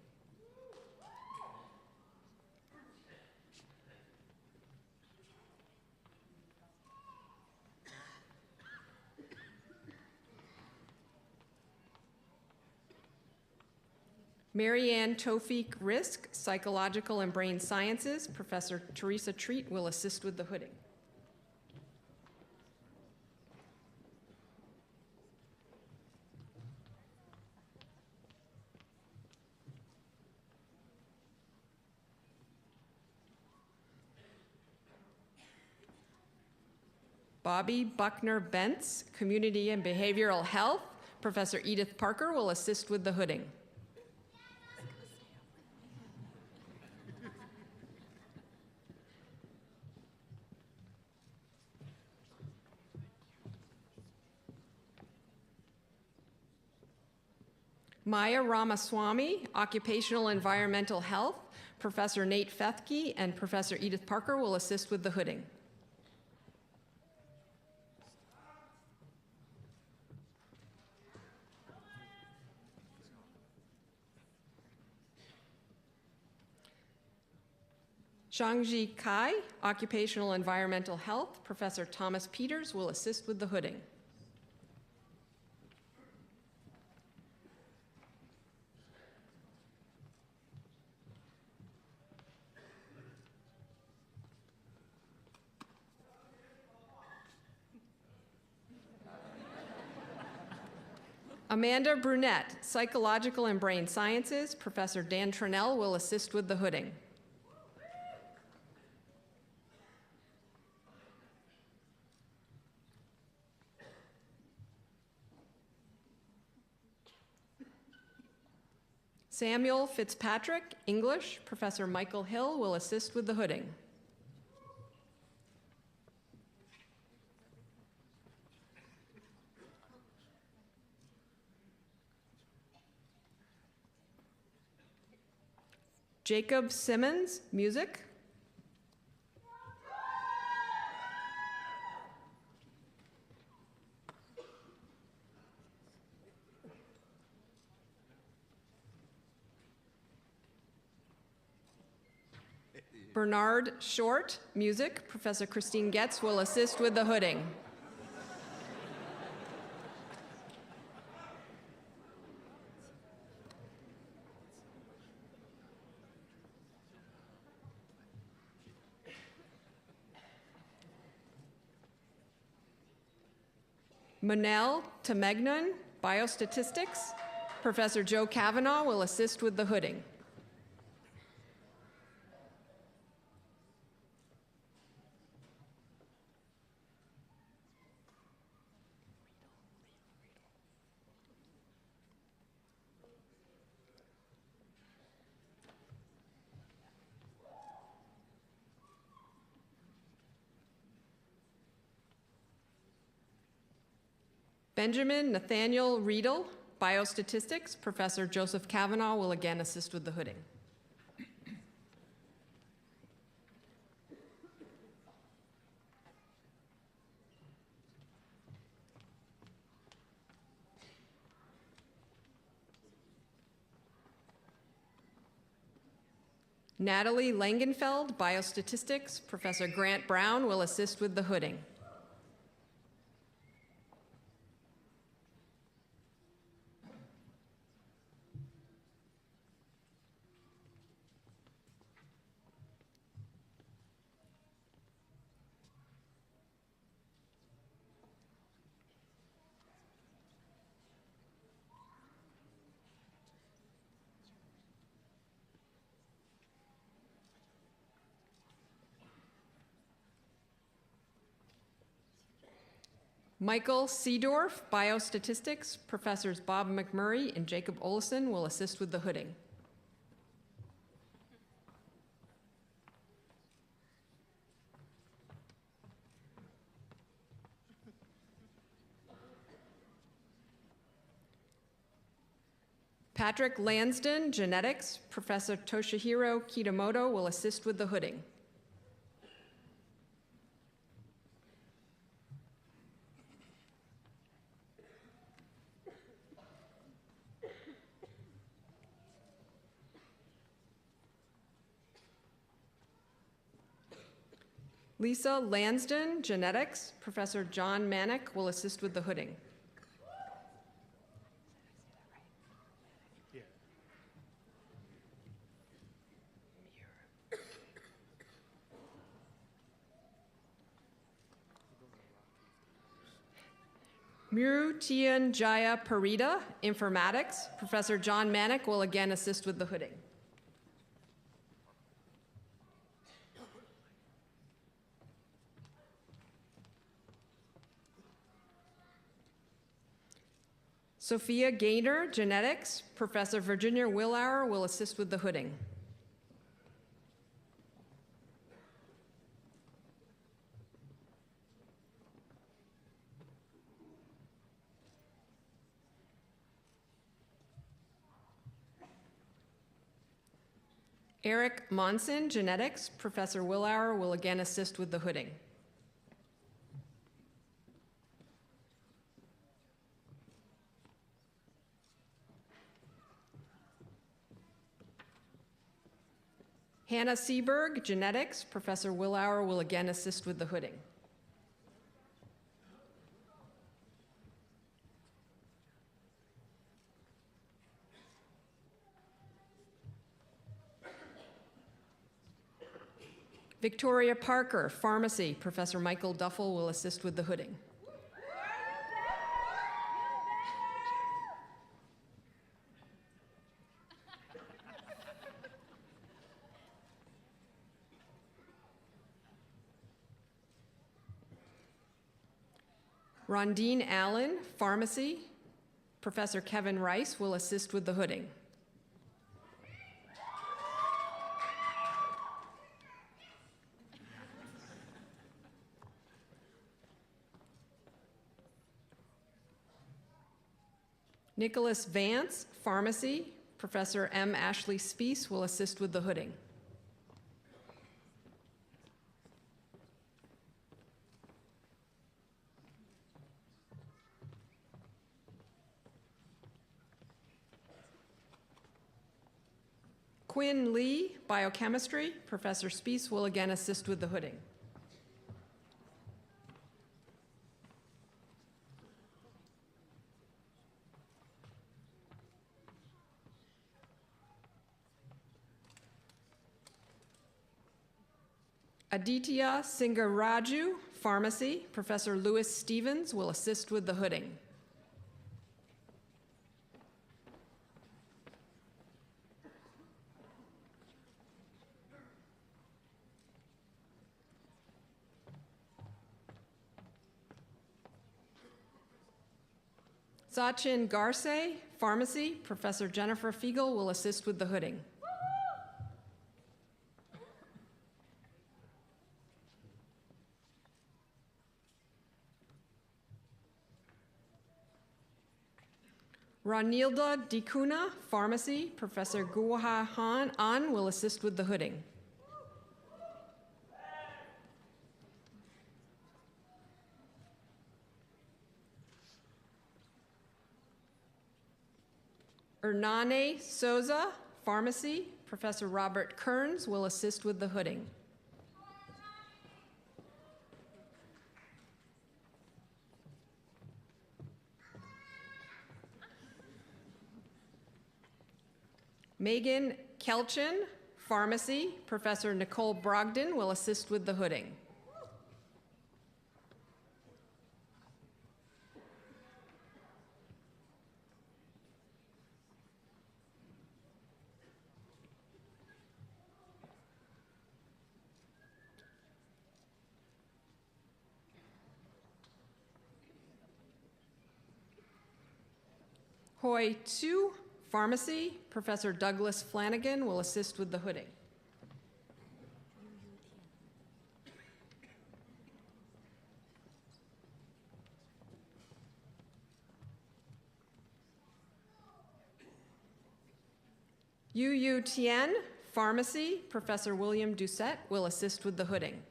Marianne Tofik Risk, Psychological and Brain Sciences. Professor Teresa Treat will assist with the hooding. Bobby Buckner Bentz, Community and Behavioral Health. Professor Edith Parker will assist with the hooding. Maya Ramaswamy, Occupational Environmental Health. Professor Nate Fethke and Professor Edith Parker will assist with the hooding. Shangji Kai, Occupational Environmental Health. Professor Thomas Peters will assist with the hooding. Amanda Brunette, Psychological and Brain Sciences. Professor Dan Trinell will assist with the hooding. Samuel Fitzpatrick, English. Professor Michael Hill will assist with the hooding. Jacob Simmons, Music. Bernard Short, Music. Professor Christine Getz will assist with the hooding. Manel Tamegnon, Biostatistics. Professor Joe Kavanaugh will assist with the hooding. Benjamin Nathaniel Riedel, Biostatistics. Professor Joseph Kavanaugh will again assist with the hooding. Natalie Langenfeld, Biostatistics. Professor Grant Brown will assist with the hooding. Michael Seedorf, Biostatistics. Professors Bob McMurray and Jacob Olson will assist with the hooding. Patrick Lansden, Genetics. Professor Toshihiro Kitamoto will assist with the hooding. Lisa Lansden, Genetics. Professor John Manick will assist with the hooding. Muru Tian Jaya Parida, Informatics. Professor John Manick will again assist with the hooding. Sophia Gaynor, Genetics. Professor Virginia Willauer will assist with the hooding. Eric Monson, Genetics. Professor Willauer will again assist with the hooding. Hannah Seberg, Genetics. Professor Willauer will again assist with the hooding. Victoria Parker, Pharmacy. Professor Michael Duffel will assist with the hooding. Rondine Allen, Pharmacy. Professor Kevin Rice will assist with the hooding. Nicholas Vance, Pharmacy. Professor M. Ashley Speece will assist with the hooding. Quinn Lee, Biochemistry. Professor Speece will again assist with the hooding. Aditya Singaraju, Pharmacy. Professor Lewis Stevens will assist with the hooding. Sachin Garse, Pharmacy. Professor Jennifer Fiegel will assist with the hooding. Ranilda Dikuna, Pharmacy. Professor Guha Han An will assist with the hooding. Ernane Souza, Pharmacy. Professor Robert Kearns will assist with the hooding. Megan Kelchin, Pharmacy. Professor Nicole Brogdon will assist with the hooding. Hoi Tu, Pharmacy. Professor Douglas Flanagan will assist with the hooding. Yu Tien, Pharmacy, Professor William Doucette will assist with the hooding.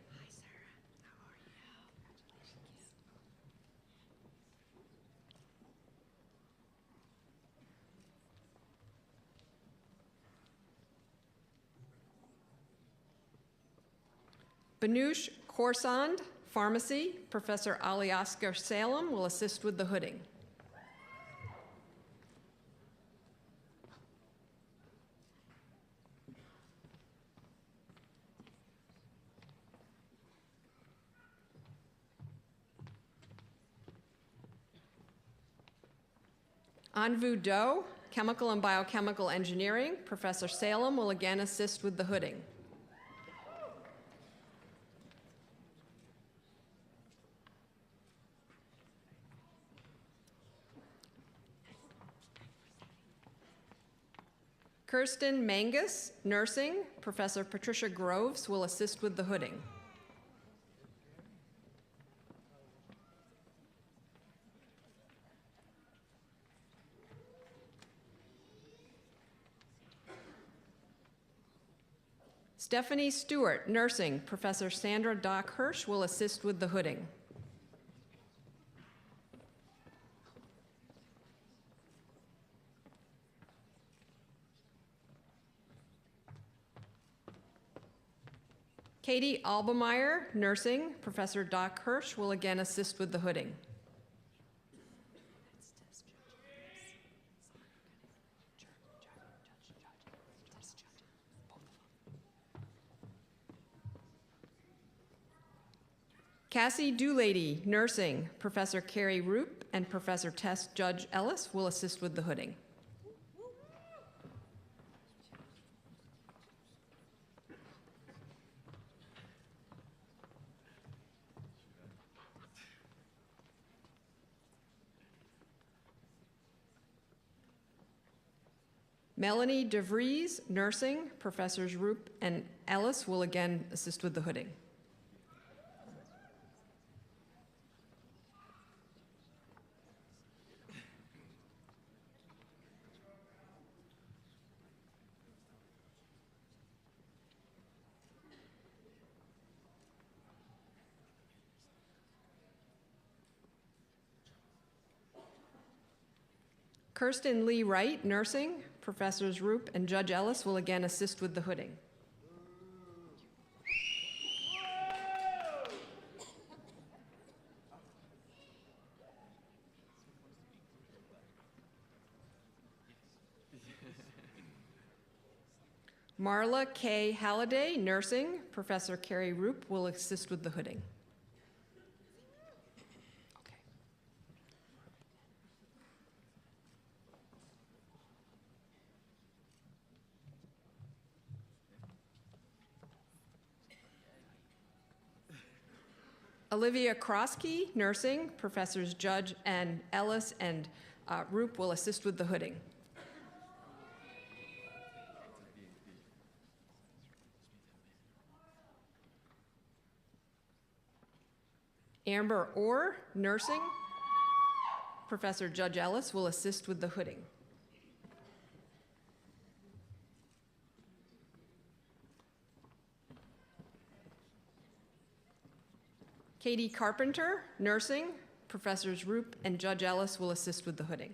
Banush Khorsand, Pharmacy, Professor Ali Oscar Salem will assist with the hooding. Anvu Do, Chemical and Biochemical Engineering, Professor Salem will again assist with the hooding. Kirsten Mangus, Nursing, Professor Patricia Groves will assist with the hooding. Stephanie Stewart, Nursing, Professor Sandra Doc Hirsch will assist with the hooding. Katie Albemeyer, Nursing, Professor Doc Hirsch will again assist with the hooding. Cassie Doolady, Nursing, Professor Carrie Roop and Professor Tess Judge Ellis will assist with the hooding. Melanie DeVries, Nursing, Professors Roop and Ellis will again assist with the hooding. Kirsten Lee Wright, Nursing, Professors Roop and Judge Ellis will again assist with the hooding. Marla K. Halliday, Nursing, Professor Carrie Roop will assist with the hooding. Olivia Krosky, Nursing, Professors Judge and Ellis and Roop will assist with the hooding. Amber Orr, Nursing, Professor Judge Ellis will assist with the hooding. Katie Carpenter, Nursing, Professors Roop and Judge Ellis will assist with the hooding.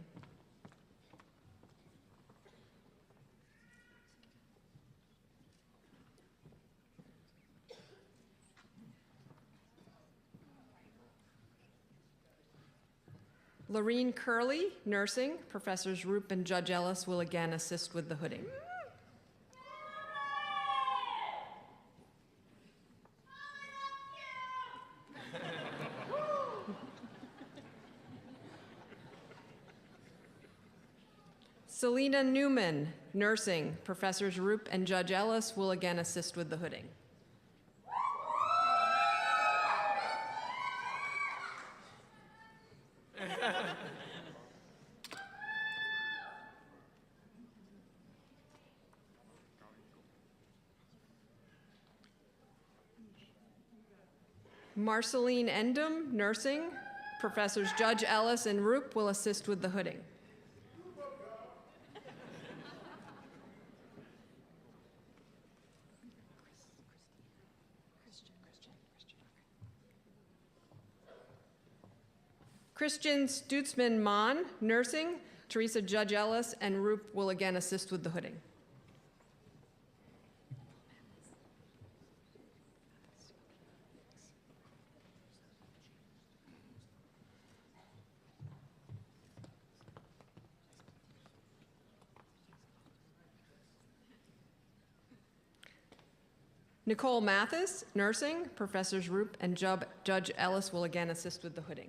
Lorene Curley, Nursing, Professors Roop and Judge Ellis will again assist with the hooding. Selena Newman, Nursing, Professors Roop and Judge Ellis will again assist with the hooding. Marceline Endom, Nursing, Professors Judge Ellis and Roop will assist with the hooding. Christian Stutzman-Mann, nursing. Teresa Judge Ellis and Roop will again assist with the hooding. Nicole Mathis, nursing. Professors Roop and Judge Ellis will again assist with the hooding.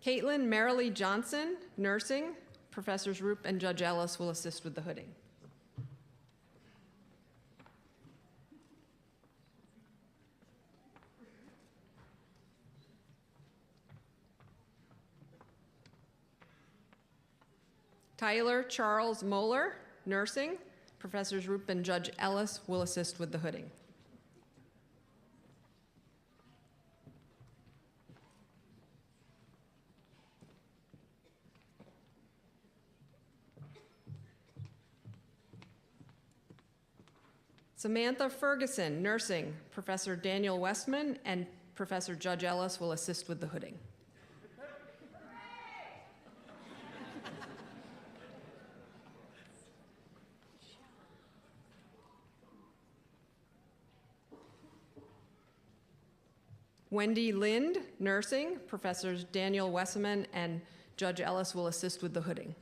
Caitlin Marilee Johnson, nursing. Professors Roop and Judge Ellis will assist with the hooding. Tyler Charles Moeller, nursing. Professors Roop and Judge Ellis will assist with the hooding. Samantha Ferguson, nursing. Professor Daniel Westman and Professor Judge Ellis will assist with the hooding. Wendy Lind, nursing. Professors Daniel Westman and Judge Ellis will assist with the hooding.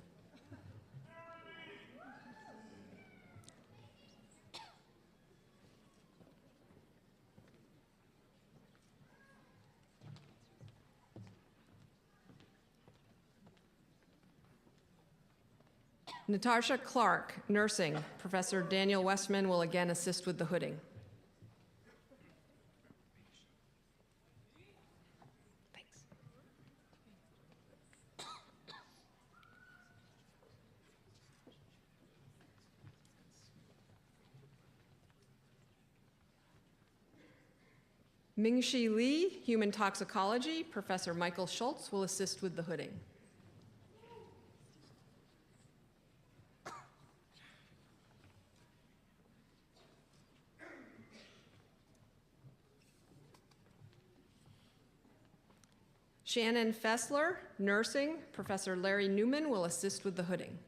Natasha Clark, nursing. Professor Daniel Westman will again assist with the hooding. Thanks. Mingxi Li, human toxicology. Professor Michael Schultz will assist with the hooding. Shannon Fessler, nursing. Professor Larry Newman will assist with the hooding.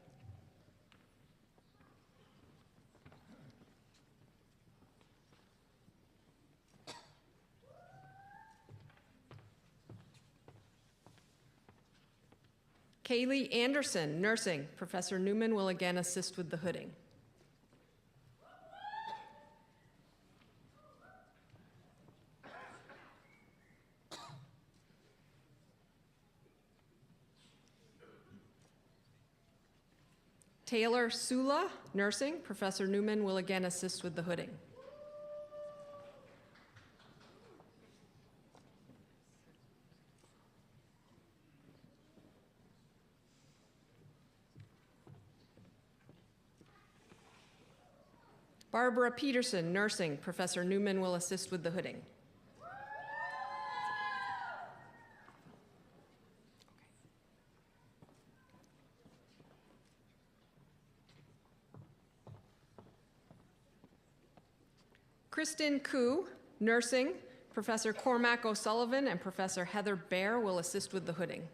Kaylee Anderson, nursing. Professor Newman will again assist with the hooding. Taylor Sula, nursing. Professor Newman will again assist with the hooding. Barbara Peterson, nursing. Professor Newman will assist with the hooding. Kristen Koo, nursing. Professor Cormac O'Sullivan and Professor Heather Baer will assist with the hooding.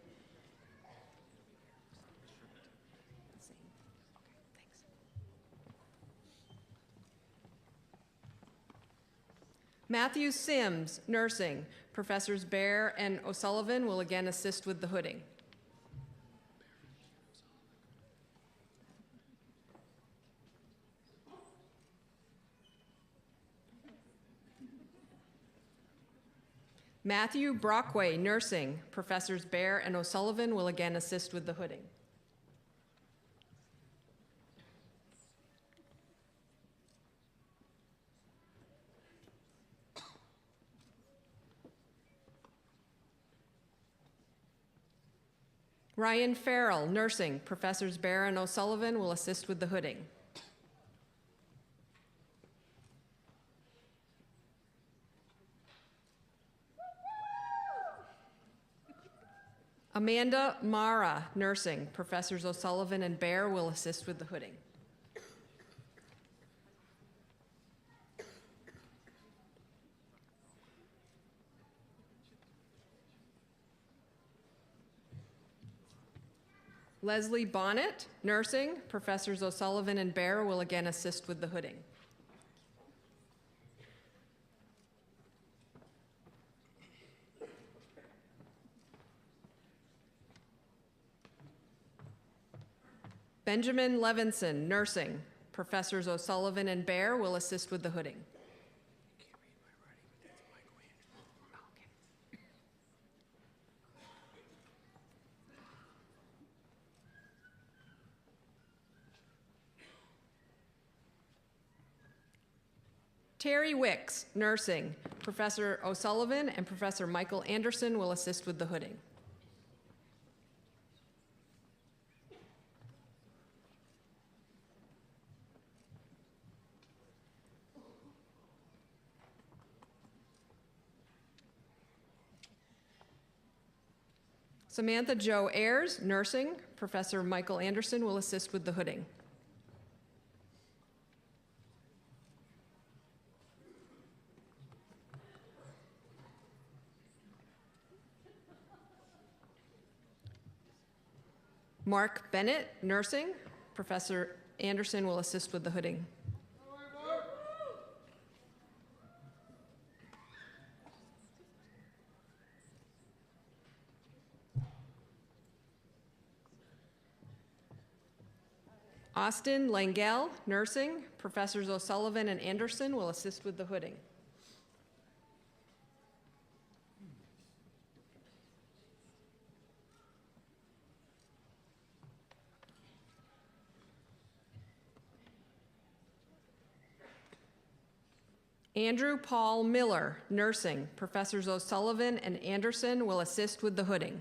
Matthew Sims, nursing. Professors Baer and O'Sullivan will again assist with the hooding. Matthew Brockway, nursing. Professors Baer and O'Sullivan will again assist with the hooding. Ryan Farrell, nursing. Professors Baer and O'Sullivan will assist with the hooding. Amanda Mara, nursing. Professors O'Sullivan and Bear will assist with the hooding. Leslie Bonnet, nursing. Professors O'Sullivan and Bear will again assist with the hooding. Benjamin Levinson, nursing. Professors O'Sullivan and Bear will assist with the hooding. Terry Wicks, nursing. Professor O'Sullivan and Professor Michael Anderson will assist with the hooding. Samantha Jo Ayers, nursing. Professor Michael Anderson will assist with the hooding. Mark Bennett, nursing. Professor Anderson will assist with the hooding. Austin Langell, nursing. Professors O'Sullivan and Anderson will assist with the hooding. Andrew Paul Miller, nursing. Professors O'Sullivan and Anderson will assist with the hooding.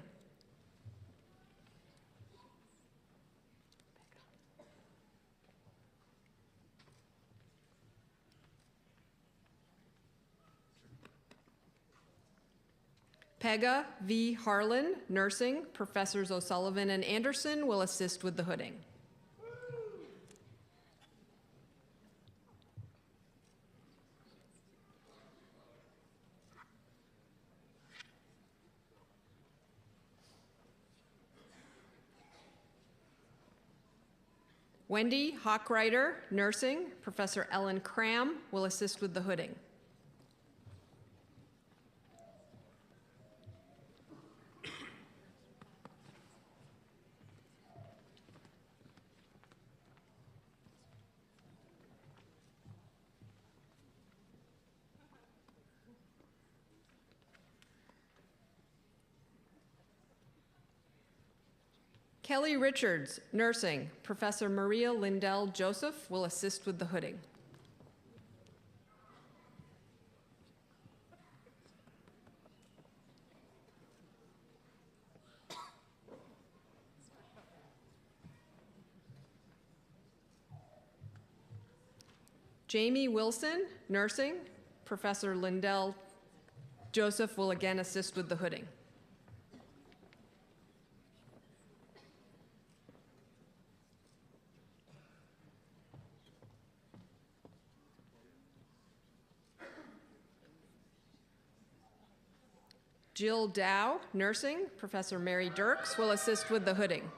Pega V. Harlan, nursing. Professors O'Sullivan and Anderson will assist with the hooding. Wendy Hochreiter, nursing. Professor Ellen Cram will assist with the hooding. Kelly Richards, nursing. Professor Maria Lindell Joseph will assist with the hooding. Jamie Wilson, nursing. Professor Lindell Joseph will again assist with the hooding. Jill Dow, nursing. Professor Mary Dirks will assist with the hooding.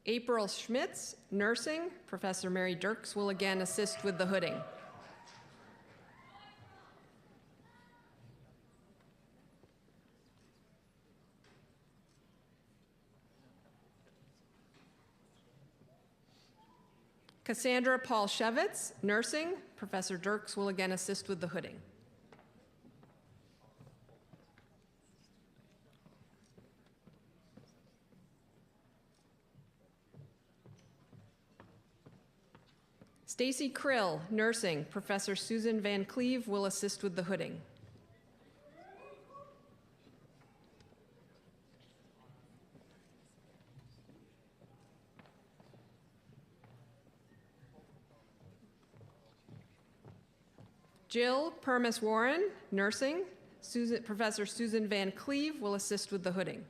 April Schmitz, nursing. Professor Mary Dirks will again assist with the hooding. Cassandra Paul-Shevitz, nursing. Professor Dirks will again assist with the hooding. Stacy Krill, nursing. Professor Susan Van Cleve will assist with the hooding. Jill Permis-Warren, nursing. Professor Susan Van Cleve will assist with the hooding.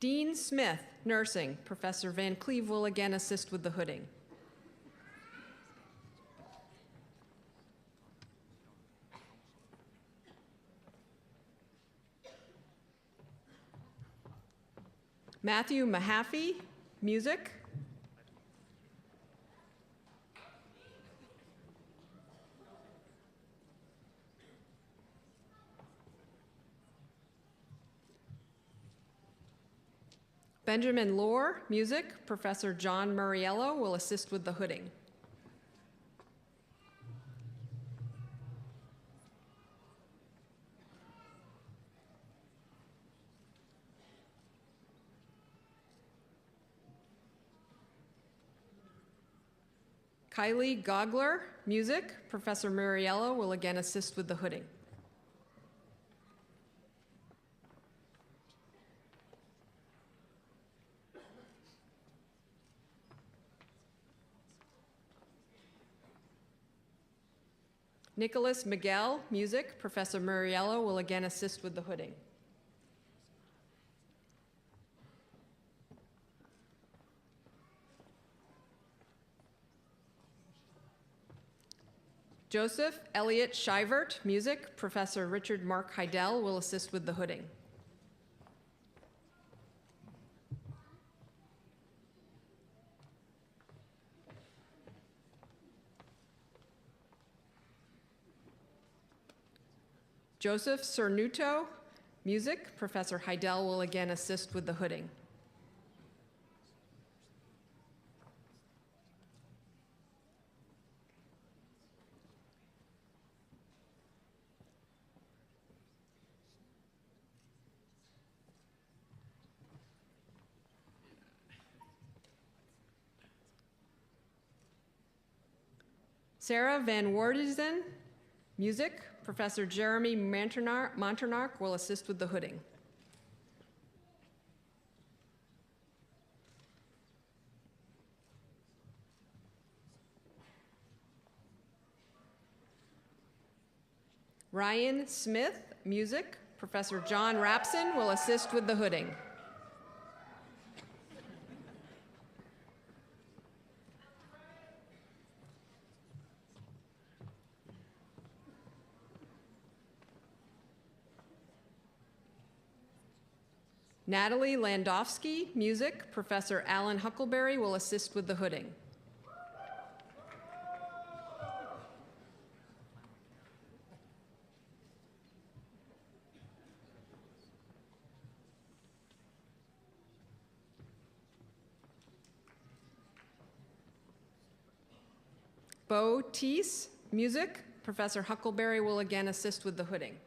Dean Smith, nursing. Professor Van Cleve will again assist with the hooding. Matthew Mahaffey, music. Benjamin Lohr, music. Professor John Murriello will assist with the hooding. Kylie Gogler, music. Professor Murriello will again assist with the hooding. Nicholas Miguel, music. Professor Murriello will again assist with the hooding. Joseph Elliott Shivert, music. Professor Richard Mark Heidel will assist with the hooding. Joseph Cernuto, music. Professor Heidel will again assist with the hooding. Sarah Van Woerden, music. Professor Jeremy Montarnark will assist with the hooding. Ryan Smith, music. Professor John Rapson will assist with the hooding. Natalie Landowski, music. Professor Alan Huckleberry will assist with the hooding. Bo Teese, music. Professor Huckleberry will again assist with the hooding.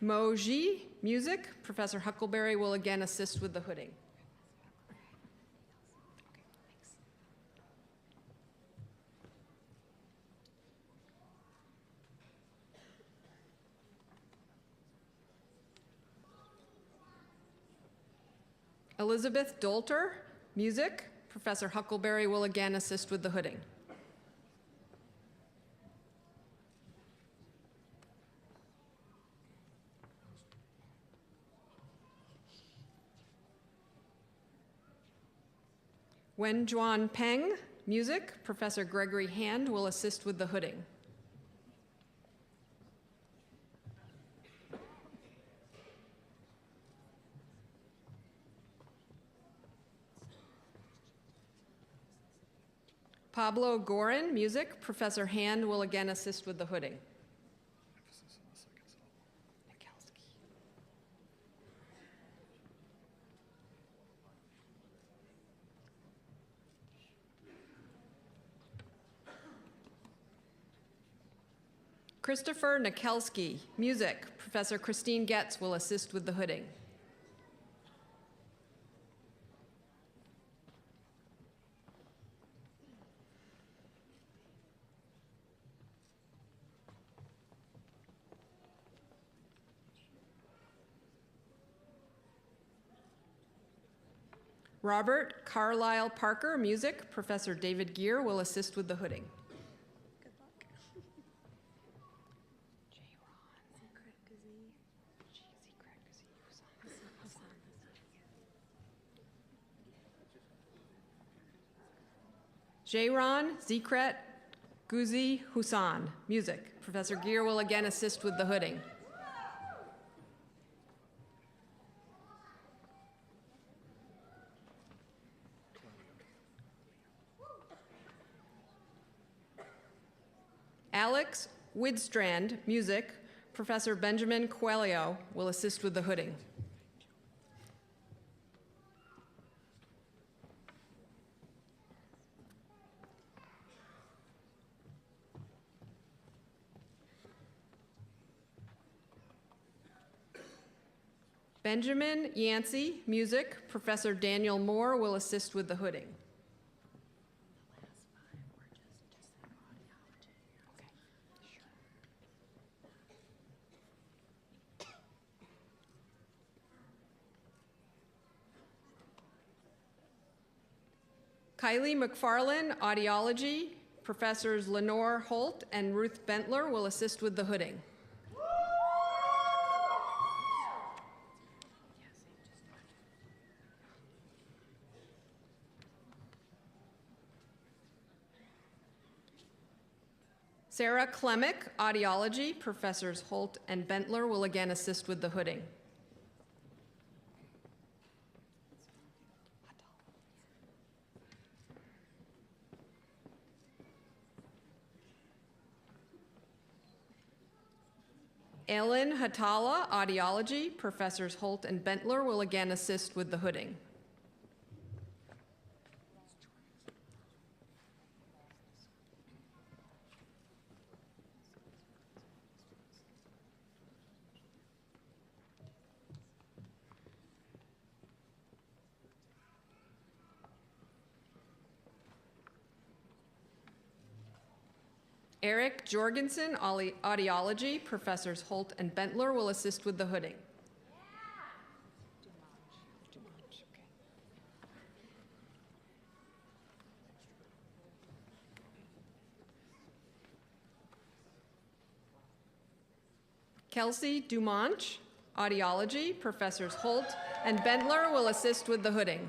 Mo Ji, music. Professor Huckleberry will again assist with the hooding. Elizabeth Dolter, music. Professor Huckleberry will again assist with the hooding. Wen Juan Peng, music. Professor Gregory Hand will assist with the hooding. Pablo Gorin, music. Professor Hand will again assist with the hooding. Christopher Nikelski, music. Professor Christine Getz will assist with the hooding. Robert Carlisle Parker, music. Professor David Gear will assist with the hooding. Jayron Zikret Guzi Husan, music. Professor Gear will again assist with the hooding. Alex Widstrand, music. Professor Benjamin Coelho will assist with the hooding. Benjamin Yancey, music. Professor Daniel Moore will assist with the hooding. Kylie McFarlane, audiology. Professors Lenore Holt and Ruth Bentler will assist with the hooding. Sarah Klemick, audiology. Professors Holt and Bentler will again assist with the hooding. Ellen Hatala, audiology. Professors Holt and Bentler will again assist with the hooding. Eric Jorgensen, audiology. Professors Holt and Bentler will assist with the hooding. Kelsey Dumanche, audiology. Professors Holt and Bentler will assist with the hooding.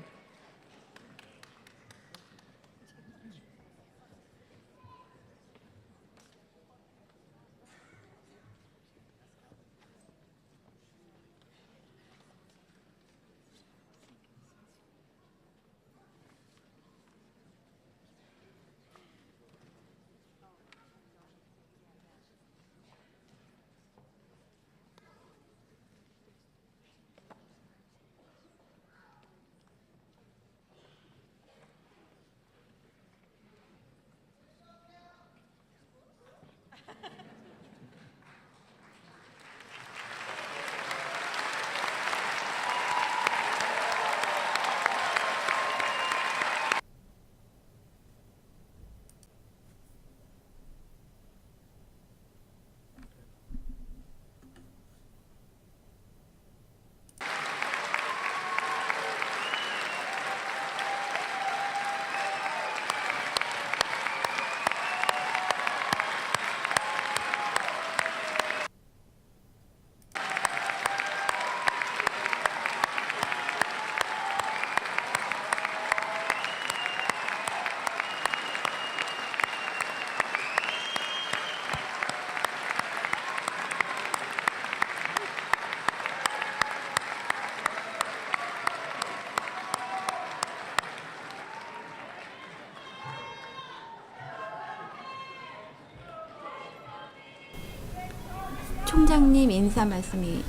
총장님 인사 말씀이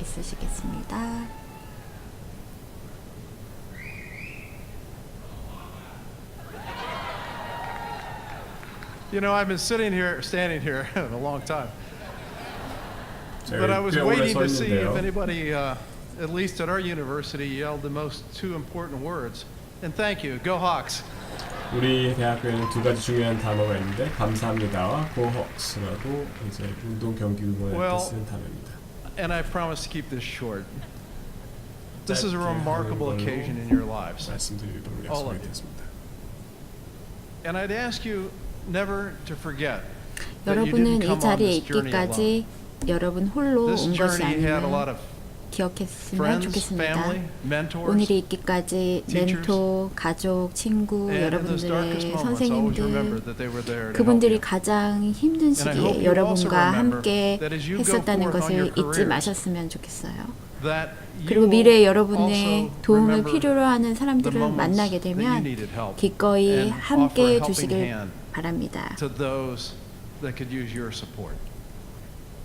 있으시겠습니다. You know, I've been standing here a long time. 제가 But I was 꽤 오래 waiting 서 to see if 있는데요. anybody, at least at our university, yelled the most two important words. And thank you. Go Hawks. 우리 대학교에는 두 가지 중요한 단어가 있는데 감사합니다와 Go Hawks라고 이제 운동 경기 응원할 때 쓰는 단어입니다. And I promise to keep this short. This is a 짧게 remarkable 하는 걸로 occasion in your lives. 말씀드리도록 All of 약속이 you. 됐습니다. And I'd ask you never to forget that you didn't 여러분은 이 come on 자리에 this journey alone. 있기까지 여러분 홀로 This 온 것이 journey had a lot 아님을 of 기억했으면 friends, 좋겠습니다. family, mentors. 오늘이 있기까지 teachers. 멘토, 가족, 친구, And in those darkest 여러분들의 moments, always remember 선생님들, that they were there to help 그분들이 you. 가장 힘든 And I hope 시기에 you also 여러분과 remember 함께 that as you go 했었다는 forth on your 것을 잊지 careers, 마셨으면 좋겠어요. That you 그리고 will 미래에 여러분의 also 도움을 remember 필요로 하는 the 사람들을 moments 만나게 that you 되면 needed help 기꺼이 and offer a 함께 helping 해주시길 hand 바랍니다. to those that could use your support.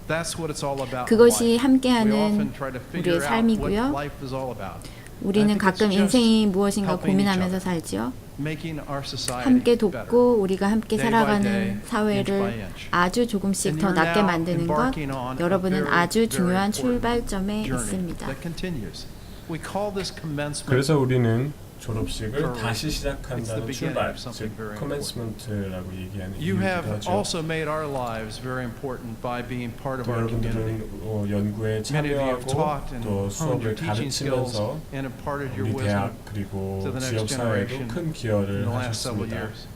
That's what it's all about. in 그것이 life. We 함께하는 often try to figure 우리의 out what 삶이고요. life is all about. 우리는 I think 가끔 it's just 인생이 무엇인가 helping each 고민하면서 other, 살지요. making our society 함께 better. 돕고 우리가 함께 Day by day, 살아가는 inch by 사회를 inch. 아주 조금씩 And 더 you're 낫게 now 만드는 것, embarking on a 여러분은 very, 아주 very 중요한 important 출발점에 journey 있습니다. that continues. We call this commencement. 그래서 우리는 졸업식을 Correct. 다시 It's the 시작한다는 beginning 출발, of something 즉 very Commencement라고 얘기하는 You 이유이기도 have 하죠. also made our lives very important by being part of 또 our community. 여러분들은 연구에 Many of you have taught 참여하고 and 또 honed your 수업을 teaching skills 가르치면서 and imparted your 우리 wisdom 대학 그리고 to the next 지역 사회에도 generation 큰 in 기여를 the last several 하셨습니다. years.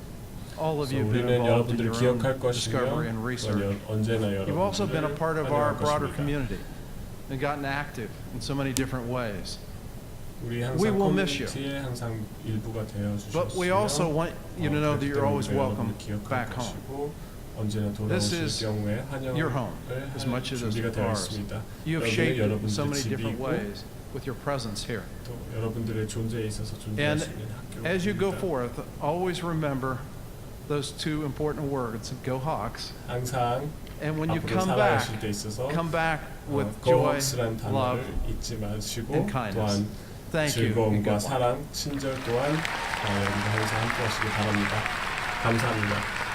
All of 그래서 you have been 우리는 involved in 여러분들을 your own 기억할 것이며 discovery and research. 언제나 You've also been a part 여러분들을 of our 환영할 broader 것입니다. community and gotten active in so many different ways. 우리 We 항상 will miss you. 커뮤니티의 항상 일부가 되어 But we also 주셨으며 want you to know that you're always welcome 기억할 back home. 것이고 언제나 This 돌아오실 is 경우에 your home 환영을 as much as 준비가 it's 되어 ours. 있습니다. You have 여기는 shaped it in so 여러분들의 many different 집이고 ways with your presence here. 또 여러분들의 존재에 있어서 존재할 And 수 있는 as you go 학교입니다. forth, always remember those two important words, go Hawks. 항상 And when you 앞으로 come back, 살아가실 때 있어서 come back with Go joy, Hawks라는 love, 단어를 잊지 마시고 and kindness. 또한 Thank you. and 즐거움과 good luck. 사랑, 친절 또한 여러분들 항상 함께 하시길 바랍니다. 감사합니다.